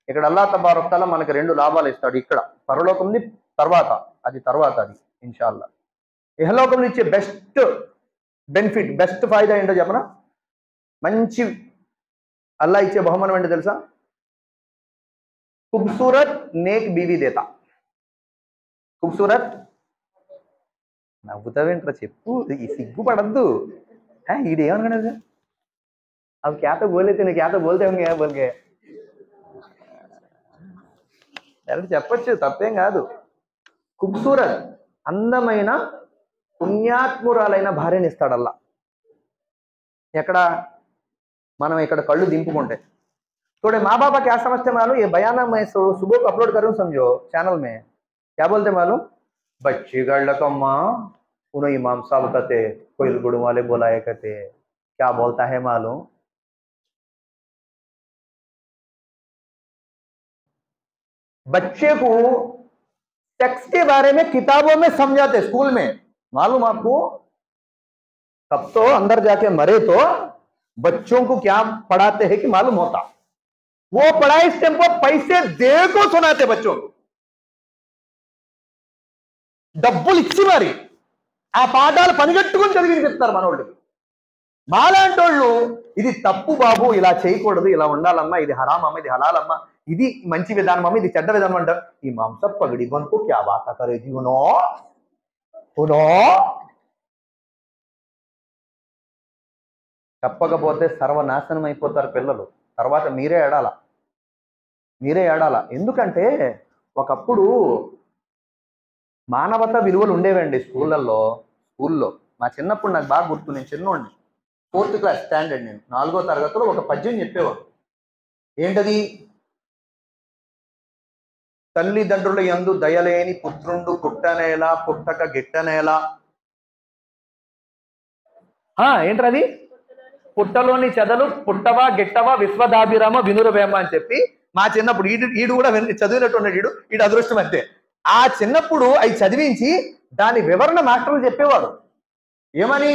ఇక్కడ అల్లాహ్ తబారక్ తఆలా మనకి 2 లాభాలు ఇస్తాడు. ఇక్కడ పరలోకంది తర్వాత, అది ఇన్షాల్లా. ఇహలోకంలో ఇచ్చే బెస్ట్ బెనిఫిట్, బెస్ట్ ఫాయిదా ఏంటో చెప్పనా? మంచి అల్లాహ్ ఇచ్చే బహుమానం ఏంటో తెలుసా? खूबसूरत नेक बीवी देता. खूबसूरत నవ్వుతావేంట్రా చెప్పు, ఈ సిగ్గుపడద్దు. ఈడేమనుకునేది? అవి క్యాతో బోలేతే నేను క్యాతో బోల్తే బోల్కే డైరెక్ట్ చెప్పచ్చు, తప్పేం కాదు. ఖూబ్సూరత్ అందమైన పుణ్యాత్మురాలైన భార్యని ఇస్తాడల్లా. ఎక్కడ? మనం ఇక్కడ కళ్ళు దింపుకుంటే. थोड़े माँ बाप क्या समझते मालूम? ये बयाना मैं सुबह को अपलोड करूँ समझो चैनल में, क्या बोलते मालूम? बच्ची गढ़ उन्हें इमाम साहब कहते, कोई गुड़ वाले बोलाए कहते. क्या बोलता है मालूम? बच्चे को सेक्स के बारे में किताबों में समझाते स्कूल में. मालूम आपको? तब तो अंदर जाके मरे तो बच्चों को क्या पढ़ाते हैं कि मालूम होता? वो पढ़ाई इस टाइम पर पैसे दे को सुनाते बच्चों को. డబ్బులు ఇచ్చి మరి ఆ పాఠాలు పనిగట్టుకుని చదివి చెప్తారు మనోళ్ళకి. మాలాంటోళ్ళు ఇది తప్పు బాబు, ఇలా చేయకూడదు, ఇలా ఉండాలమ్మా, ఇది హరాం అమ్మ, ఇది హలాలమ్మా, ఇది మంచి విధానం అమ్మ, ఇది చెడ్డ విధానం అంటారు. ఈ మాంస పగడి బన్కు క్యా బాత కరే జీవనో ఉనో. చెప్పకపోతే సర్వనాశనం అయిపోతారు పిల్లలు. తర్వాత మీరే ఏడాల. ఎందుకంటే ఒకప్పుడు మానవత విలువలు ఉండేవండి స్కూల్లో మా చిన్నప్పుడు నాకు బాగా గుర్తు. నేను చిన్నోడిని, 4th క్లాస్ స్టాండర్డ్, నేను 4వ తరగతిలో ఒక పద్యం చెప్పేవాడు. ఏంటది? తల్లిదండ్రుల యందు దయలేని పుత్రుండు పుట్టనేలా పుట్టక గిట్టనేలా. ఏంటది? పుట్టలోని చెదలు పుట్టవా గిట్టవా విశ్వదాభిరామ వినురవేమ అని చెప్పి మా చిన్నప్పుడు ఈడు కూడా చదివినట్టున్నాడు. ఈడు అదృష్టం అంతే. ఆ చిన్నప్పుడు అవి చదివించి దాని వివరణ మాస్టర్లు చెప్పేవారు. ఏమని?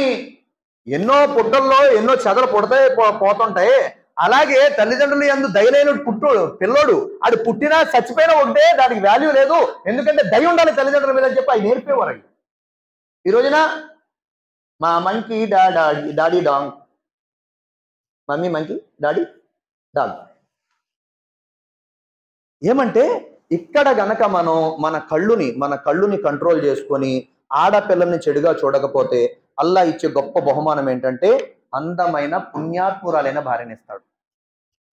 ఎన్నో పుట్టల్లో ఎన్నో చెదలు పుడతాయి పోతుంటాయి, అలాగే తల్లిదండ్రులు యందు దయలేని పిల్లోడు ఆడు పుట్టినా చచ్చిపోయినా ఒకటే, దానికి వాల్యూ లేదు, ఎందుకంటే దయ ఉండాలి తల్లిదండ్రుల మీద అని చెప్పి అవి నేర్పేవారు. అవి ఈ రోజున మా monkey daddy dong, mummy monkey daddy dog. ఏమంటే ఇక్కడ గనక మనం మన కళ్ళుని కంట్రోల్ చేసుకొని ఆడపిల్లల్ని చెడుగా చూడకపోతే అల్లా ఇచ్చే గొప్ప బహుమానం ఏంటంటే అందమైన పుణ్యాత్మురాలైన భార్యనిస్తాడు.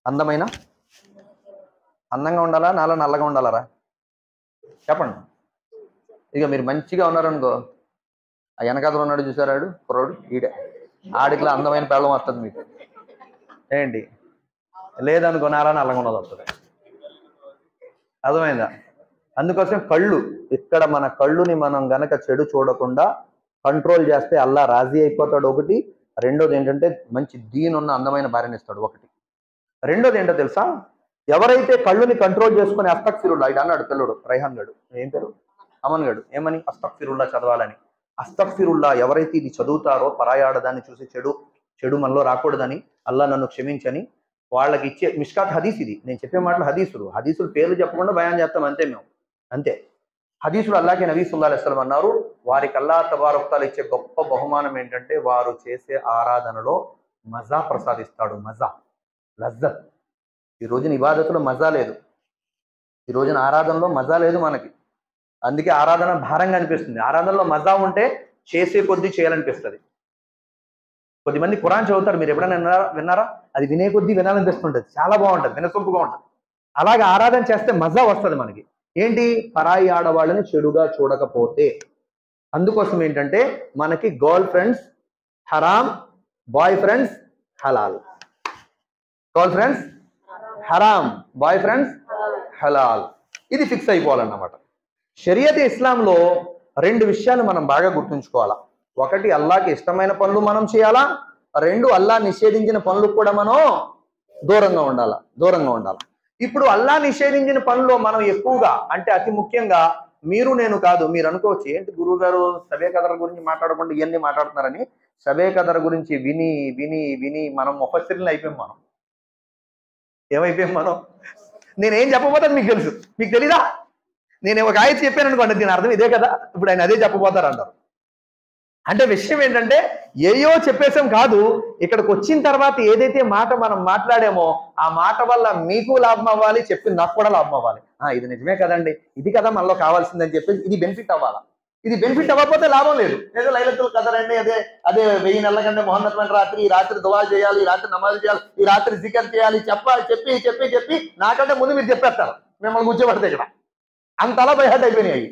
అందంగా ఉండాలా, నాలా నల్లగా ఉండాలరా? చెప్పండి. ఇక మీరు మంచిగా ఉన్నారనుకో, ఆ వెనకాతలు ఉన్నాడు చూసారాడు కుర్రాడు, ఆడికిలా అందమైన పెళ్ళం వస్తుంది మీకు. ఏంటి? లేదనుకో, నాలా నల్లగా ఉన్నది వస్తుంది. అర్థమైందా? అందుకోసం ఇక్కడ మన కళ్ళుని మనం గనక చెడు చూడకుండా కంట్రోల్ చేస్తే అల్లా రాజీ అయిపోతాడు. ఒకటి. రెండోది ఏంటంటే మంచి దీనున్న అందమైన భార్యని ఇస్తాడు. ఒకటి. రెండోది ఏంటో తెలుసా? ఎవరైతే కళ్ళుని కంట్రోల్ చేసుకుని అస్తగ్ఫిరుల్లా, ఇది అన్నాడు పిల్లడు రైహాన్ గడు, ఏం పేరు, అమన్ గడు, ఏమని? అస్తగ్ఫిరుల్లా చదవాలని. అస్తగ్ఫిరుల్లా ఎవరైతే ఇది చదువుతారో పరాయాడదాన్ని చూసి చెడు మనలో రాకూడదని, అల్లా నన్ను క్షమించని వాళ్ళకి ఇచ్చే మిష్కాత్ హదీస్. ఇది నేను చెప్పే మాటలు హదీసులు పేర్లు చెప్పకుండా బయాన్ చేస్తాం అంతే మేము, అంతే. హదీసులు అల్లాహ్కి నబీ సల్లల్లాహు అలైహి వసల్లం అన్నారు, వారికి అల్లాహ్ తబారక్ తఆలా ఇచ్చే గొప్ప బహుమానం ఏంటంటే వారు చేసే ఆరాధనలో మజా ప్రసాదిస్తాడు. మజా, లజ్జత్. ఈ రోజున ఇబాదతులో మజా లేదు, ఈ రోజున ఆరాధనలో మజా లేదు మనకి. అందుకే ఆరాధన భారంగా అనిపిస్తుంది. ఆరాధనలో మజా ఉంటే చేసే కొద్దీ చేయాలనిపిస్తుంది. కొద్దిమంది ఖురాన్ చదువుతారు, మీరు ఎప్పుడైనా విన్నారా? అది వినే కొద్దీ వినాలనిపిస్తుంటుంది, చాలా బాగుంటుంది, వినసొంపుగా ఉంటుంది. అలాగే ఆరాధన చేస్తే మజా వస్తుంది మనకి. ఏంటి? పరాయి ఆడవాళ్ళని చెడుగా చూడకపోతే. అందుకోసం ఏంటంటే మనకి గర్ల్ ఫ్రెండ్స్ హరాం, బాయ్ ఫ్రెండ్స్ హలాల్. గర్ల్ ఫ్రెండ్స్ హరాం, బాయ్ ఫ్రెండ్స్ హలాల్. ఇది ఫిక్స్ అయిపోవాలన్నమాట. షరియత్ ఇస్లాంలో 2 విషయాలు మనం బాగా గుర్తుంచుకోవాలా. ఒకటి, అల్లాహకి ఇష్టమైన పనులు మనం చేయాలా. 2, అల్లాహ్ నిషేధించిన పనులకు కూడా మనం దూరంగా ఉండాలా. ఇప్పుడు అల్లాహ్ నిషేధించిన పనుల్లో మనం ఎక్కువగా, అంటే అతి ముఖ్యంగా మీరు నేను కాదు, మీరు అనుకోవచ్చు ఏంటి గురువు గారు సబే కదర్ గురించి మాట్లాడకుండా ఇవన్నీ మాట్లాడుతున్నారని. సబే కదర్ గురించి విని విని విని మనం ముఫస్సిరులు అయిపోయాం. మనం ఏమైపోయాం? నేనేం చెప్పబోతాను మీకు తెలుసు, మీకు తెలీదా? నేను ఒక ఆయత చెప్పాను అనుకోండి, దీని అర్థం ఇదే కదా, ఇప్పుడు ఆయన అదే చెప్పబోతారు అంటారు. అంటే విషయం ఏంటంటే ఏయో చెప్పేసాం కాదు, ఇక్కడికి వచ్చిన తర్వాత ఏదైతే మాట మనం మాట్లాడామో ఆ మాట వల్ల మీకు లాభం అవ్వాలి, చెప్పి నాకు కూడా లాభం అవ్వాలి. ఇది నిజమే కదండి, ఇది కదా మనలో కావాల్సిందని చెప్పేసి ఇది బెనిఫిట్ అవ్వాలా. ఇది బెనిఫిట్ అవ్వకపోతే లాభం లేదు. ఏదో లైలతుల్ ఖదర్ అండి, అదే 1000 నెలల కంటే మహోన్నతమైన రాత్రి, ఈ రాత్రి దువా చేయాలి, ఈ రాత్రి నమాజ్ చేయాలి, ఈ రాత్రి జికర్ చేయాలి చెప్పి నాకంటే ముందు మీరు చెప్పేస్తారు, మిమ్మల్ని కూర్చోబెడతాయి ఇక్కడ. అంతలా బైహార్ట్ అయిపోయినాయి.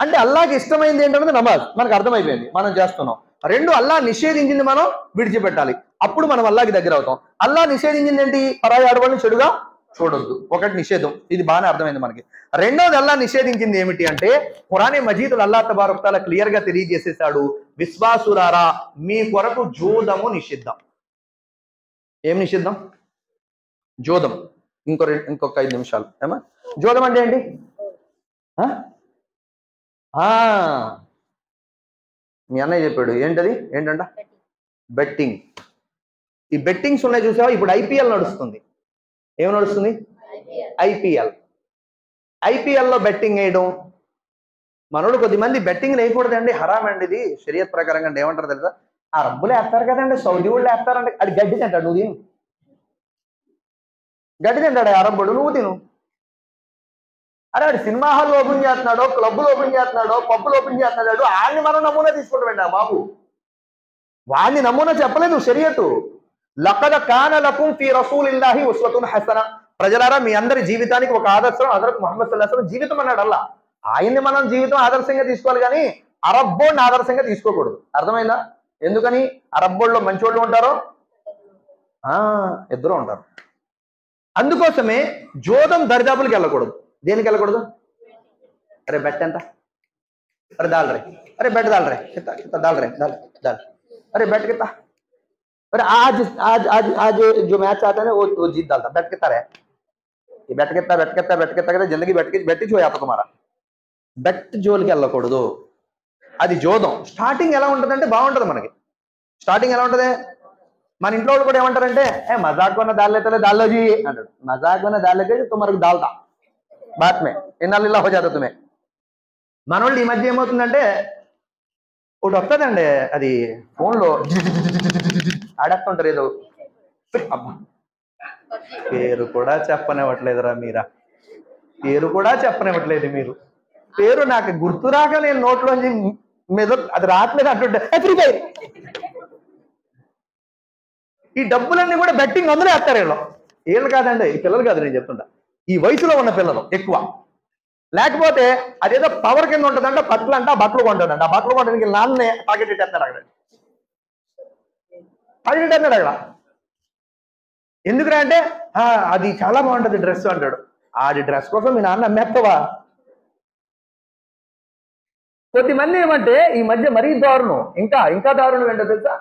అంటే అల్లాహకి ఇష్టమైంది ఏంటనేది నమాజ్, మనకు అర్థమైపోయింది, మనం చేస్తున్నాం. 2, అల్లాహ్ నిషేధించింది మనం విడిచిపెట్టాలి, అప్పుడు మనం అల్లాహకి దగ్గర అవుతాం. అల్లాహ్ నిషేధించింది ఏంటి? పరాయి ఆడవాళ్ళని చెడుగా చూడొద్దు. ఒకటి నిషేధం, ఇది బాగానే అర్థమైంది మనకి. రెండోది అల్లాహ్ నిషేధించింది ఏమిటి అంటే ఖురానే మజీదులో అల్లాహ్ తబారక్ తఆలా క్లియర్ గా తెలియజేసేసాడు, విశ్వాసులారా మీ కొరకు జూదము నిషిద్ధం. ఏం నిషిద్ధం? జోదం. ఇంకొక 5 నిమిషాలు. ఏమా జోదం అంటే ఏంటి? మీ అన్నయ్య చెప్పాడు. ఏంటంట? బెట్టింగ్. ఈ బెట్టింగ్స్ ఉన్నాయి చూసావా? ఇప్పుడు ఐపీఎల్ నడుస్తుంది. ఏం నడుస్తుంది? ఐపీఎల్లో బెట్టింగ్ వేయడం. మనోడు కొద్దిమంది బెట్టింగ్ వేయకూడదండి, హరాం అండి, ఇది షరియత్ ప్రకారంగా అంటే ఏమంటారు తెలుసా? ఆ రబ్బులు వేస్తారు కదండి, సౌదీ వాళ్ళు వేస్తారంటే అది గడ్డి తింటాడు, నువ్వు తిను. గడ్డి తింటాడు అరబ్బుడు, నువ్వు తిను. అరే వాడు సినిమా హాల్ ఓపెన్ చేస్తున్నాడో, క్లబ్బులు ఓపెన్ చేస్తున్నాడో, పబ్బులు ఓపెన్ చేస్తున్నాడు, వాడిని మనం నమూనా తీసుకుంటామండి. బాబు వాడిని నమూనా చెప్పలేదు షరియతు. లఖద్ కాన లకుం ఫీ రసూలిల్లాహి ఉస్వతున్ హసన. ప్రజలారా మీ అందరి జీవితానికి ఒక ఆదర్శం హజరత్ ముహమ్మద్ సల్లల్లాహు అలైహి వసల్లం జీవితం అన్నాడు అల్లా. ఆయన్ని మనం జీవితం ఆదర్శంగా తీసుకోవాలి, కానీ అరబ్బోడిని ఆదర్శంగా తీసుకోకూడదు. అర్థమైందా? ఎందుకని? అరబ్బోళ్ళలో మంచోళ్ళు ఉంటారో ఇద్దరు ఉంటారు. అందుకోసమే జోదం దరిదాపులకు వెళ్ళకూడదు. దేనికి వెళ్ళకూడదు? అరే బెట్ ఎంత, अरे डाल रहे, अरे बैट डाल रहे, कितना कितना डाल रहे, डाल डाल, अरे बैट कितना, अरे आज आज आज आज जो मैच आता है ना वो जीत डालता, बैट कितना रहे, ये बैट कितना बैट कितना बैट कितना कहते जिंदगी बैट जो आता तुम्हारा బెట్ జోలికి వెళ్ళకూడదు. అది జోదం. స్టార్టింగ్ ఎలా ఉంటుందంటే బాగుంటుంది. మనకి స్టార్టింగ్ ఎలా ఉంటుంది? మన ఇంట్లో వాళ్ళు కూడా ఏమంటారంటే మజాక్ కొన్న దాల్లేతలే దాల్లోజీ అంటాడు. మజాక్ కొన్న దాల్లేతే తుమరకు దాల్తా బాత్ మే ఇన్నాళ్ళు ఇలా హో జాతా తుమే. మన వాళ్ళు ఈ మధ్య ఏమవుతుందంటే ఒకటి వస్తుందండి, అది ఫోన్లో ఆడేస్తుంటారు ఏదో. అబ్బా పేరు కూడా చెప్పనివ్వట్లేదురా మీరా, పేరు కూడా చెప్పనివ్వట్లేదు మీరు. పేరు నాకు గుర్తురాక నేను నోట్లోంచి మీద అది రావట్లేదు అంటుంటే ఫ్రీ ఫైర్. ఈ డబ్బులన్నీ కూడా బెట్టింగ్ అందులో వేస్తారు. వీళ్ళు కాదండి, ఈ పిల్లలు కాదు నేను చెప్తుంటా, ఈ వయసులో ఉన్న పిల్లలు ఎక్కువ. లేకపోతే అదేదో పవర్ కింద ఉంటుందంట, బట్టలు అంట, బట్టలు కొంటాడంట. ఆ బట్టలు కొంటానికి నాన్నే పాకెట్ పెట్టేస్తాడు అక్కడ, పాకెట్ పెట్టేస్తాడు అక్కడ. ఎందుకురా అంటే అది చాలా బాగుంటుంది డ్రెస్ అంటాడు. ఆడి డ్రెస్ కోసం మీ నాన్న అమ్మేస్తావా? కొద్దిమంది ఏమంటే ఈ మధ్య మరీ దారుణం, ఇంకా ఇంకా దారుణం ఏంటో తెలుసా?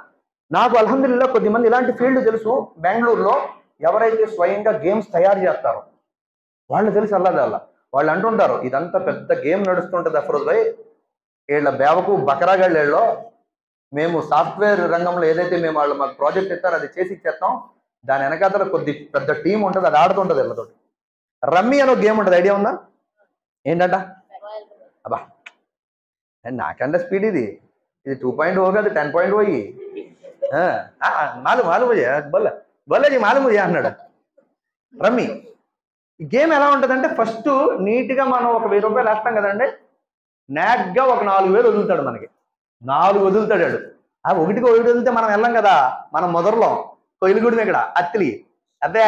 నాకు అల్హమ్దులిల్లా కొద్దిమంది ఇలాంటి ఫీల్డ్ తెలుసు. బెంగళూరులో ఎవరైతే స్వయంగా గేమ్స్ తయారు చేస్తారో వాళ్ళు తెలుసు. అల్లా వాళ్ళు అంటుంటారు, ఇదంతా పెద్ద గేమ్ నడుస్తుంటుంది అఫరోజ్ భాయ్, వీళ్ళ బేవకు బకరాగాళ్ళలో మేము సాఫ్ట్వేర్ రంగంలో ఏదైతే మేము వాళ్ళు మాకు ప్రాజెక్ట్ ఇస్తారో అది చేసి ఇచ్చేస్తాం, దాని వెనకాతల కొద్ది పెద్ద టీం ఉంటుంది, అది ఆడుతుంటుంది వీళ్ళతో. రమ్మీ అని ఒక గేమ్ ఉంటుంది, ఐడియా ఉందా? ఏంటంట? అబ్బా నాకంటే స్పీడ్ ఇది 2.0 కాదు 10.0 మాలు మాలు బొల్ల బొల్లజీ మాలు అన్నాడు. రమ్మీ ఈ గేమ్ ఎలా ఉంటుందంటే ఫస్ట్ నీట్గా మనం ఒక 1000 రూపాయలు వేస్తాం కదండి, నాగ్గా ఒక 4000 వదులుతాడు. మనకి 4 వదులుతాడు. ఆ ఒకటికి వదిలితే మనం వెళ్ళాం కదా, మనం మొదట్లో కొయిలుగుడి ఇక్కడ అత్తిలి అదే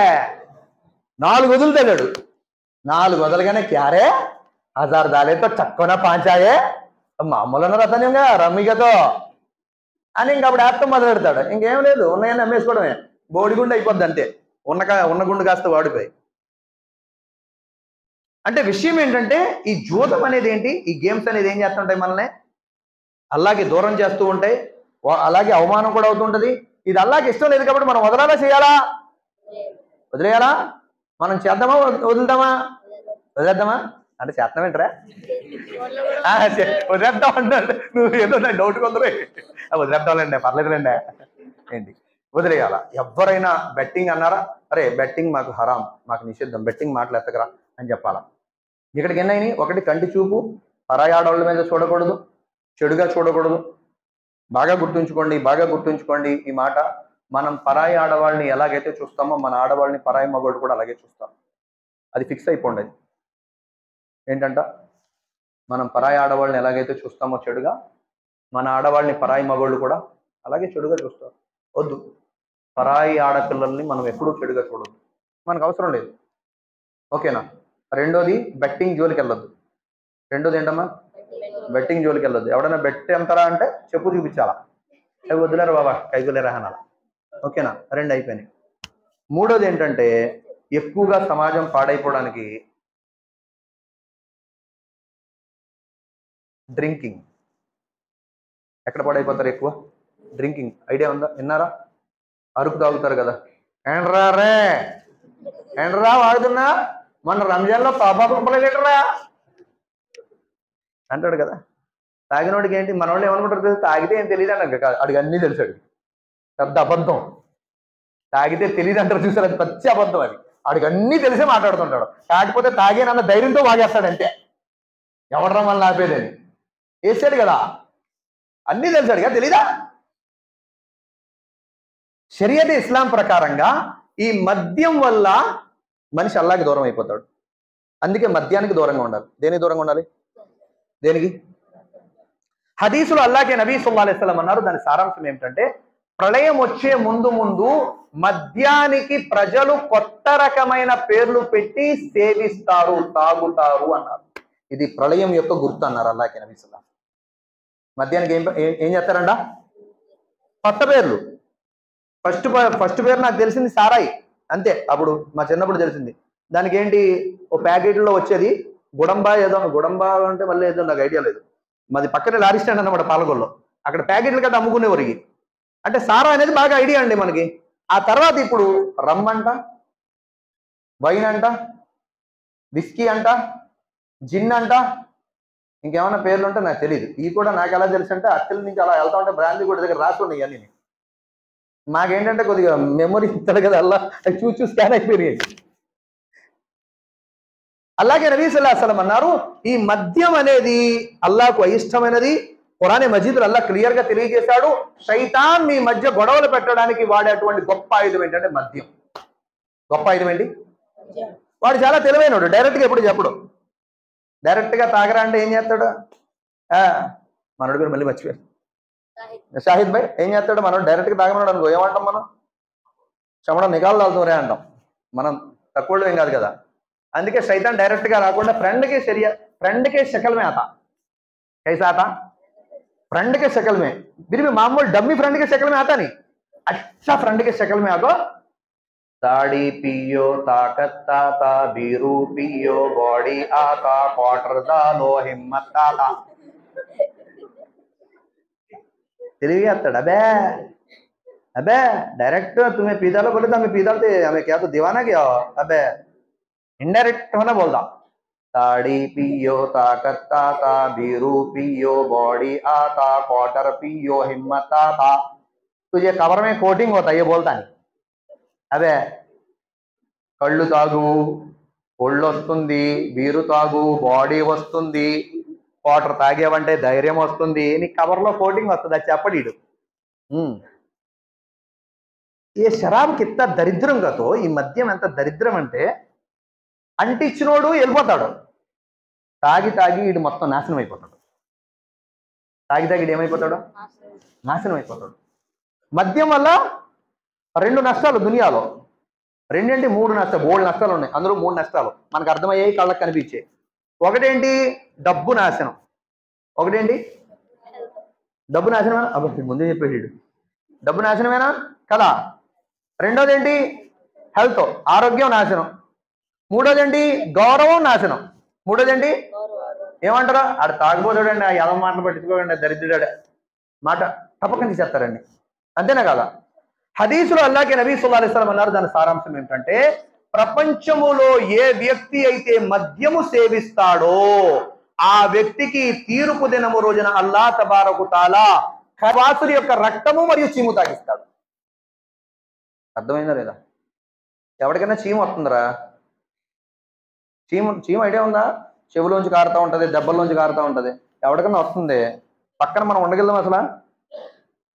4 వదులుతాడు. 4 వదలగానే క్యారే 1000 దాలేతో చక్కన పాంచాయే మామూలు రతనంగా రమ్మిగతో అని ఇంక అప్పుడు వేస్తాం మొదలు పెడతాడు. ఇంకేం లేదు, ఉన్నాయని అమ్మేసుకోవడమే, బోడిగుండు అయిపోద్ది అంతే. ఉన్న గుండు కాస్త వాడిపోయి. అంటే విషయం ఏంటంటే ఈ జూదం అనేది ఏంటి, ఈ గేమ్స్ అనేది ఏం చేస్తుంటాయి మనల్ని అల్లాకి దూరం చేస్తూ ఉంటాయి, అలాగే అవమానం కూడా అవుతుంటది. ఇది అల్లాకి ఇష్టం లేదు కాబట్టి మనం వదలాలా చేయాలా? వదిలేయాలా? మనం చేద్దామా వదులుతామా? వదిలేద్దామా అంటే చేస్తాం ఏంట్రా, వదిలేద్దాం అంటాడు. నువ్వు ఏదో నా డౌట్ కొందరు వదిలేద్దాంలేండి పర్లేదులేండి ఏంటి వదిలేయాలా? ఎవరైనా బెట్టింగ్ అన్నారా, అరే బెట్టింగ్ మాకు హరాం, మాకు నిషిద్ధం, బెట్టింగ్ మాటలు ఎత్తకరా అని చెప్పాలా. ఇక్కడికి ఎన్నైనాయి? ఒకటి కంటి చూపు, పరాయి ఆడవాళ్ళ మీద చూడకూడదు, చెడుగా చూడకూడదు. బాగా గుర్తుంచుకోండి ఈ మాట. మనం పరాయి ఆడవాళ్ళని ఎలాగైతే చూస్తామో మన ఆడవాళ్ళని పరాయి మగవాళ్ళు కూడా అలాగే చూస్తాం. అది ఫిక్స్ అయిపోండి. ఏంటంట, మనం పరాయి ఆడవాళ్ళని ఎలాగైతే చూస్తామో చెడుగా, మన ఆడవాళ్ళని పరాయి మగవాళ్ళు కూడా అలాగే చెడుగా చూస్తారు. వద్దు, పరాయి ఆడపిల్లల్ని మనం ఎప్పుడూ చెడుగా చూడొద్దు, మనకు అవసరం లేదు. ఓకేనా? రెండోది బెట్టింగ్ జోలికి వెళ్ళొద్దు. రెండోది ఏంటమ్మా? బెట్టింగ్ జోలికి వెళ్ళొద్దు. ఎవడైనా బెట్ ఎంతరా అంటే చెప్పు చూపించాలా, అవి వదిలేరు బాబా కైగులేరా అనాలా. ఓకేనా? 2 అయిపోయినాయి. మూడోది ఏంటంటే ఎక్కువగా సమాజం పాడైపోవడానికి డ్రింకింగ్. ఎక్కడ పాడైపోతారు ఎక్కువ? డ్రింకింగ్. ఐడియా ఉందా? విన్నారా? అరుపు తాగుతారు కదా, ఏంట్రా రే ఏంట్రా వాడుతున్నా, మొన్న రంజాన్లో పాపలేటరా అంటాడు కదా. తాగినోడికి ఏంటి, మన వాళ్ళు ఏమనుకుంటారు తెలుసు, తాగితే ఏం తెలియదు అన్నాడు. అడిగి అన్నీ తెలిసాడు, పెద్ద అబద్ధం. తాగితే తెలియదు అంటారు చూసారు, అది పచ్చి అబద్ధం. అది అడిగి అన్నీ తెలిసే మాట్లాడుతుంటాడు. కాకపోతే తాగేనన్న ధైర్యంతో వాగేస్తాడు అంతే. ఎవడరా మళ్ళీ ఆపేదని వేసాడు కదా, అన్నీ తెలిసాడు కదా, తెలీదా? షరియత్ ఇస్లాం ప్రకారంగా ఈ మద్యం వల్ల మనిషి అల్లాకి దూరం అయిపోతాడు. అందుకే మద్యానికి దూరంగా ఉండాలి. దేనికి దూరంగా ఉండాలి? దేనికి? హదీసులో అల్లాకే నబీ సల్లల్లాహు అలైహి వసల్లం అన్నారు. దాని సారాంశం ఏమిటంటే ప్రళయం వచ్చే ముందు మద్యానికి ప్రజలు కొత్త రకమైన పేర్లు పెట్టి సేవిస్తారు, తాగుతారు అన్నారు. ఇది ప్రళయం యొక్క గుర్తు అన్నారు అల్లాహ్ నబీ సల్లల్లాహు అలైహి వసల్లం. మద్యానికి ఏం చేస్తారంట? కొత్త పేర్లు. ఫస్ట్ పేరు నాకు తెలిసింది సారాయి, అంతే. అప్పుడు మా చిన్నప్పుడు తెలిసింది. దానికి ఏంటి, ఓ ప్యాకెట్లో వచ్చేది గుడంబా, ఏదో గుడంబా అంటే మళ్ళీ ఏదో నాకు ఐడియా లేదు. మాది పక్కనే లారీ స్టాండ్ అన్నమాట పాలకొల్లో, అక్కడ ప్యాకెట్లు కట్ట అమ్ముకునేవారికి. అంటే సారా అనేది బాగా ఐడియా అండి మనకి. ఆ తర్వాత ఇప్పుడు రమ్ అంట, వైన్ అంట, విస్కీ అంట, జిన్ అంట, ఇంకేమైనా పేర్లు ఉంటే నాకు తెలియదు. ఇవి కూడా నాకు ఎలా తెలుసు అంటే అక్కల నుంచి అలా వెళ్తా ఉంటే బ్రాందీ కూడా దగ్గర రాసి ఉన్నాయి అన్ని. మాకేంటంటే కొద్దిగా మెమొరీ ఇస్తాడు కదా అల్లా, చూసి స్కాన్ అయిపోయినాయి. అలాగే నబీ సల్లల్లాహు అలైహి వసల్లం అన్నారు, ఈ మద్యం అనేది అల్లాహకు అయిష్టమైనది. ఖురాన్ మజీదులో అల్లాహ్ క్లియర్ గా తెలియజేశాడు, శైతాన్ మీ మధ్య గొడవలు పెట్టడానికి వాడేటువంటి గొప్ప ఆయుధం ఏంటంటే మద్యం. గొప్ప ఆయుధం ఏంటి? వాడు చాలా తెలివైనడు, డైరెక్ట్ గా ఎప్పుడు చెప్పడు. డైరెక్ట్ గా తాగరా అంటే ఏం చేస్తాడు? మనోడు కూడా మళ్ళీ మర్చిపోయారు, షాహిద్ భాయ్ ఏం చేస్తాడు? మనోడు డైరెక్ట్ గా తాగమన్నాడు అనుకో, ఏమంటాం మనం? చెమడం నిఘాలు తాగుతారే అంటాం. మనం తక్కువ ఏం కాదు కదా. అందుకే शैतान डायरेक्ट గా రాకుండా फ्रेंड के शक्ल में आता। कैसा आता? फ्रेंड के शक्ल में। फिर भी मामूल डम्मी फ्रेंड के शक्ल में आता नहीं, अच्छा फ्रेंड के शक्ल में आगो। ताड़ी पियो ताकत आता, बीरू पियो बॉडी आता, क्वार्टर डालो हिम्मत आता। తెలివి आता अबे अबे डायरेक्ट तुम्हें पीदा लो बोले तो हमें पीदा थे, हमें क्या तो दीवाना क्या? अबे इनडायरेक्ट होना बोल रहा। ताड़ी पियो ताकत आता, बीरू पियो बॉडी आता, क्वार्टर पियो हिम्मत आता। तुझे कवर में कोटिंग होता ये बोलता नहीं। अबे कళ్ళు తాగు ఒళ్ళు వస్తుంది, బీరు తాగు బాడీ వస్తుంది, వాటర్ తాగేవంటే ధైర్యం వస్తుంది, నీ కవర్ లో కోటింగ్ వస్తుంది, అది చెప్పడీడు। ये शराब कितना दरिद्रम का तो ఈ మద్యం ఎంత దరిద్రం అంటే అంటిచ్చినోడు వెళ్ళిపోతాడు, తాగి తాగి ఇడు మొత్తం నాశనం అయిపోతాడు, తాగి తాగి ఇడు ఏమైపోతాడు? నాశనం అయిపోతాడు। మద్యం వల్ల రెండు నష్టాలు దునియాలో, రెండేంటి మూడు నష్టాలు, బోల్డ్ నష్టాలు ఉన్నాయి, అందులో మూడు నష్టాలు మనకు అర్థమయ్యాయి, కళ్ళకు కనిపించాయి। ఒకటేంటి? డబ్బు నాశనం। ఒకటేంటి? డబ్బు నాశనమేనా? అబ్బా ముందే చెప్పేసాడు, డబ్బు నాశనమేనా కదా। రెండోది ఏంటి? హెల్త్, ఆరోగ్యం నాశనం। మూడోది ఏంటి? గౌరవం నాశనం। మూడోది ఏంటి? ఏమంటారా? ఆడ తాగిపోతాడండి, ఆ యవ మాటలు పట్టించుకోకండి, దరిద్రుడాడే మాట తప్పకుండా చేస్తారండి, అంతేనా కదా। హదీసులో అల్లాహ్ నబీ సల్లల్లాహు అలైహి వసల్లం అన్నారు, దాని సారాంశం ఏంటంటే ప్రపంచములో ఏ వ్యక్తి అయితే మద్యము సేవిస్తాడో ఆ వ్యక్తికి తీర్పు దినము రోజున అల్లాహ్ తబారకు తాలా ఖవాసుల యొక్క రక్తము మరియు చీము తాగిస్తాడు। అర్థమైందా లేదా? ఎవరికైనా చీము వస్తుందిరా? చీము ఐడియా ఉందా? చెవులోంచి కారుతూ ఉంటుంది, దెబ్బల్లోంచి కారుతూ ఉంటుంది, ఎవరికైనా వస్తుంది, పక్కన మనం ఉండగలుగుతాం అసలు?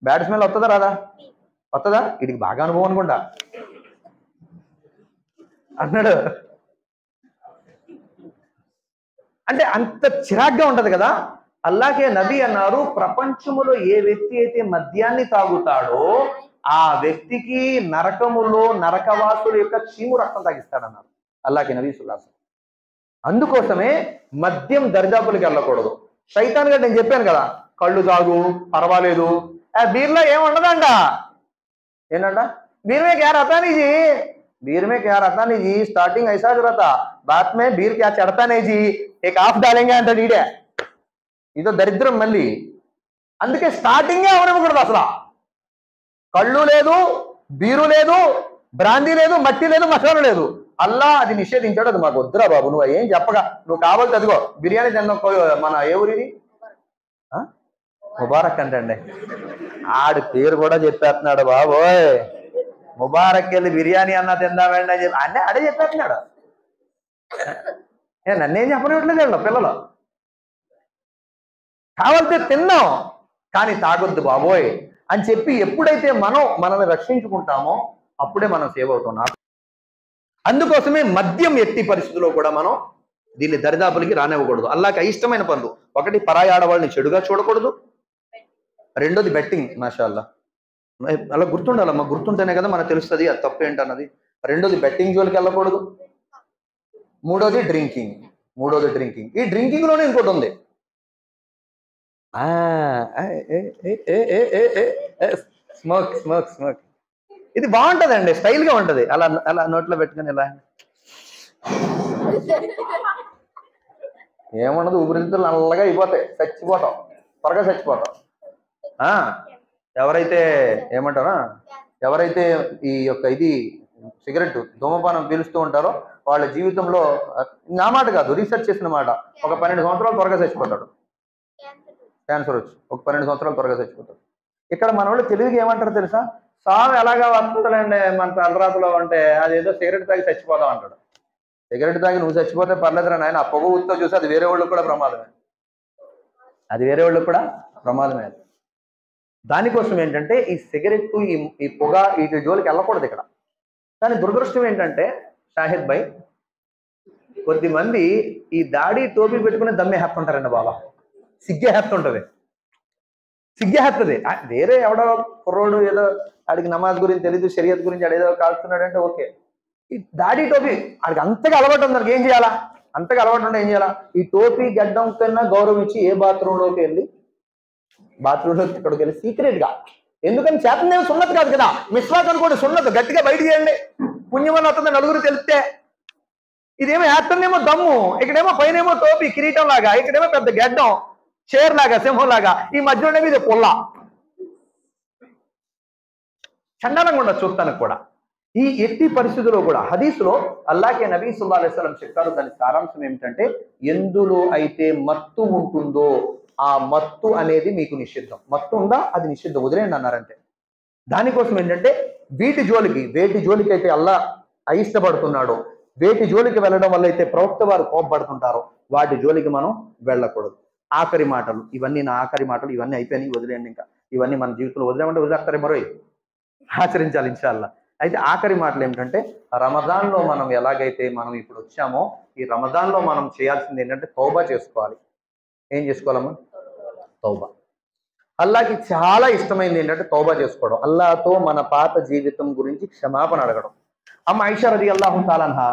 బ్యాడ్ స్మెల్ వస్తుందా రాదా? వస్తుందా? వీడికి బాగా అనుభవం అనుకుంటా అన్నాడు, అంటే అంత చిరాగ్గా ఉంటది కదా। అల్లాహే నబీ అన్నారు, ప్రపంచములో ఏ వ్యక్తి అయితే మద్యాన్ని తాగుతాడో ఆ వ్యక్తికి నరకములో నరకవాసుల యొక్క చీము రక్తం తాగిస్తాడన్నారు అల్లాహే నబీ సల్లల్లాహు అలైహి వసల్లం। అందుకోసమే మద్యం దరిదాపులకి వెళ్ళకూడదు। శైతాన్ గారు నేను చెప్పాను కదా, కళ్ళు తాగు పర్వాలేదు, బీర్లో ఏముండదంట, ఏంటంట? बीर में क्या रहता नहीं जी, बीर में क्या रहता नहीं जी, स्टार्टिंग ऐसा जो रहता, बाद में बीर क्या चढ़ता नहीं जी, एक हाफ डालेंगे अंत नीडे, इधर दरिद्रम मल्ली। అందుకే స్టార్టింగే అవనివ్వకూడదు అసలు, కళ్ళు లేదు, బీరు లేదు, బ్రాందీ లేదు, మట్టి లేదు, మసాలా లేదు, అల్లా అది నిషేధించాడు, అది మాకు వద్దురా బాబు, నువ్వు ఏం చెప్పగా, నువ్వు కావాలి అదిగో బిర్యానీ తిందాం, మన ఏ ఊరిది ముబారక్ అంటండి, ఆడి పేరు కూడా చెప్పేస్తున్నాడు బాబోయ్, ముబారక్ వెళ్ళి బిర్యానీ అన్నా తిందామండి అని చెప్పి అన్నీ అడే చెప్పేస్తున్నాడు, నన్నేం చెప్పనివ్వట్లేదు పిల్లలు, కావాలితే తిన్నాం కానీ తాగొద్దు బాబోయ్ అని చెప్పి ఎప్పుడైతే మనం మనల్ని రక్షించుకుంటామో అప్పుడే మనం సేవ్ అవుతున్నాం। అందుకోసమే మద్యం ఎట్టి పరిస్థితుల్లో కూడా మనం దీన్ని దరిదాపులకి రానివ్వకూడదు। అల్లాహకి అయిష్టమైన పనులు, ఒకటి పరాయి ఆడవాళ్ళని చెడుగా చూడకూడదు, రెండోది బెట్టింగ్, మాషాల్లా అలా గుర్తుండాలమ్మా, గుర్తుంటేనే కదా మనకు తెలుస్తుంది అది తప్పు ఏంటన్నది. రెండోది బెట్టింగ్ జోలికి వెళ్ళకూడదు. మూడోది డ్రింకింగ్. ఈ డ్రింకింగ్ లోనే ఇంకోటి ఉంది. స్మోక్. ఇది బాగుంటదండి, స్టైల్ గా ఉంటది. అలా అలా నోట్లో పెట్టుకుని ఇలా ఏమన్నది, ఊపిరితిత్తులు నల్లగా అయిపోతాయి, త్వరగా చచ్చిపోతాం. ఎవరైతే ఏమంటారా, ఎవరైతే ఈ యొక్క ఇది సిగరెట్ ధూమపానం పీలుస్తూ ఉంటారో వాళ్ళ జీవితంలో, నా మాట కాదు, రీసెర్చ్ చేసిన మాట, ఒక 12 సంవత్సరాలు త్వరగా చచ్చిపోతాడు. క్యాన్సర్ వచ్చి ఒక 12 సంవత్సరాలు త్వరగా చచ్చిపోతాడు. ఇక్కడ మన వాళ్ళు తెలుగుకి ఏమంటారు తెలుసా, సాగు ఎలాగా వస్తుందండి మన తలరాతలో అంటే అదేదో సిగరెట్ తాగి చచ్చిపోదాం అంటాడు. సిగరెట్ తాగి నువ్వు చచ్చిపోతే పర్లేదురా నాయన, ఆ పొగ ఊతో చూసి అది వేరే వాళ్ళకి కూడా ప్రమాదమే. దానికోసం ఏంటంటే ఈ సిగరెట్ ఈ పొగ వీటి జోలికి వెళ్ళకూడదు ఇక్కడ. కానీ దురదృష్టం ఏంటంటే షాహిద్ భాయ్, కొద్దిమంది ఈ దాడి టోపీ పెట్టుకుని దమ్మే హెత్తుంటారండి బాబా. సిగ్గేస్తుంది. వేరే ఎవడో కుర్రోడు ఏదో ఆడికి నమాజ్ గురించి తెలీదు, షరియత్ గురించి ఆడేదో కాల్స్తున్నాడంటే ఓకే. ఈ దాడి టోపీ ఆడికి అంతగా అలవాటు ఉంది, ఏం చేయాలా? అంతగా అలవాటు ఉంటే ఏం చేయాలా? ఈ టోపీ గడ్డం కన్నా గౌరవం ఇచ్చి ఏ బాత్రూంలోకి వెళ్ళి సీక్రెట్ గా, ఎందుకని చేతనేమో సున్నతి కాదు కదా, మిస్వాక్ అనుకోండి సున్నతి, గట్టిగా బయట చేయండి, పుణ్యమని వస్తుంది నలుగురు తెలిస్తే. ఇదేమో ఏత్తనేమో దమ్ము, ఇక్కడేమో పైనేమో టోపీ కిరీటం లాగా, ఇక్కడేమో పెద్ద గడ్డం షేర్ లాగా, సింహం లాగా, ఈ మధ్యలో ఇది పొల్ల. చండాలంగా ఉండదు చూస్తానికి కూడా. ఈ ఎట్టి పరిస్థితుల్లో కూడా హదీసులో అల్లాహ్కే నబీ సల్లల్లాహు అలైహి వసల్లం చెప్పారు. దాని సారాంశం ఏమిటంటే, ఎందులో అయితే మత్తు ఉంటుందో ఆ మత్తు అనేది మీకు నిషిద్ధం. మత్తు ఉందా అది నిషిద్ధం, వదిలేయండి అన్నారంటే. దానికోసం ఏంటంటే వేటి జోలికి అయితే అల్లాహ్ అయిష్టపడుతున్నాడో, వేటి జోలికి వెళ్ళడం వల్ల అయితే ప్రవక్త వారు కోపపడుతుంటారో వాటి జోలికి మనం వెళ్ళకూడదు. ఆఖరి మాటలు ఇవన్నీ, నా ఆఖరి మాటలు ఇవన్నీ అయిపోయినాయి, వదిలేయండి. ఇంకా ఇవన్నీ మన జీవితంలో వదిలేమంటే వదిలేస్తారు, మరో ఆచరించాలి ఇన్షాల్లా. అయితే ఆఖరి మాటలు ఏమిటంటే, రమజాన్లో మనం ఎలాగైతే మనం ఇప్పుడు వచ్చామో, ఈ రమజాన్లో మనం చేయాల్సింది ఏంటంటే తౌబా చేసుకోవాలి. ఏం చేసుకోవాలమ్మా? తౌబా. అల్లాహకి చాలా ఇష్టమైంది ఏంటంటే తౌబా చేసుకోవడం, అల్లాహతో మన పాత జీవితం గురించి క్షమాపణ అడగడం. అమ్మ ఐషా రదియల్లాహు తఆలా అన్హా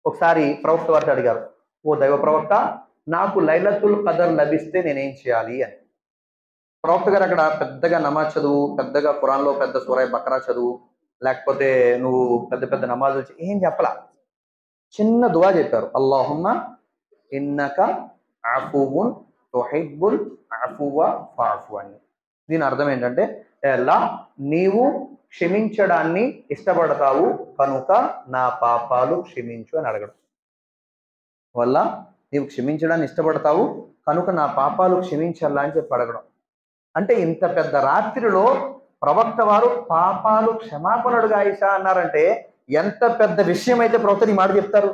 ఒకసారి ప్రవక్త వారితో అడిగారు, ఓ దైవ ప్రవక్త, నాకు లైలతుల్ ఖదర్ లభిస్తే నేనేం చేయాలి అని. ప్రవక్త గారు అక్కడ పెద్దగా నమాజ్ చదువు, పెద్దగా ఖురాన్లో పెద్ద సూరా బకరా చదువు, లేకపోతే నువ్వు పెద్ద పెద్ద నమాజులు ఏం చెప్పలా, చిన్న దువా చెప్పారు, అల్లాహుమ్మ ఇన్నక అఫువున్ తుహిబ్బుల్ అఫువ ఫఅఫు అని. దీని అర్థం ఏంటంటే, అల్లా నీవు క్షమించడాన్ని ఇష్టపడతావు కనుక నా పాపాలు క్షమించు అని అడగడం. వల్ల నీవు క్షమించడాన్ని ఇష్టపడతావు కనుక నా పాపాలు క్షమించాలా అని చెప్పి అడగడం. అంటే ఇంత పెద్ద రాత్రిలో ప్రవక్త వారు పాపాలు క్షమాపణుడుగా ఆయిషా అన్నారంటే ఎంత పెద్ద విషయం అయితే ప్రవక్త ఈ మాట చెప్తారు.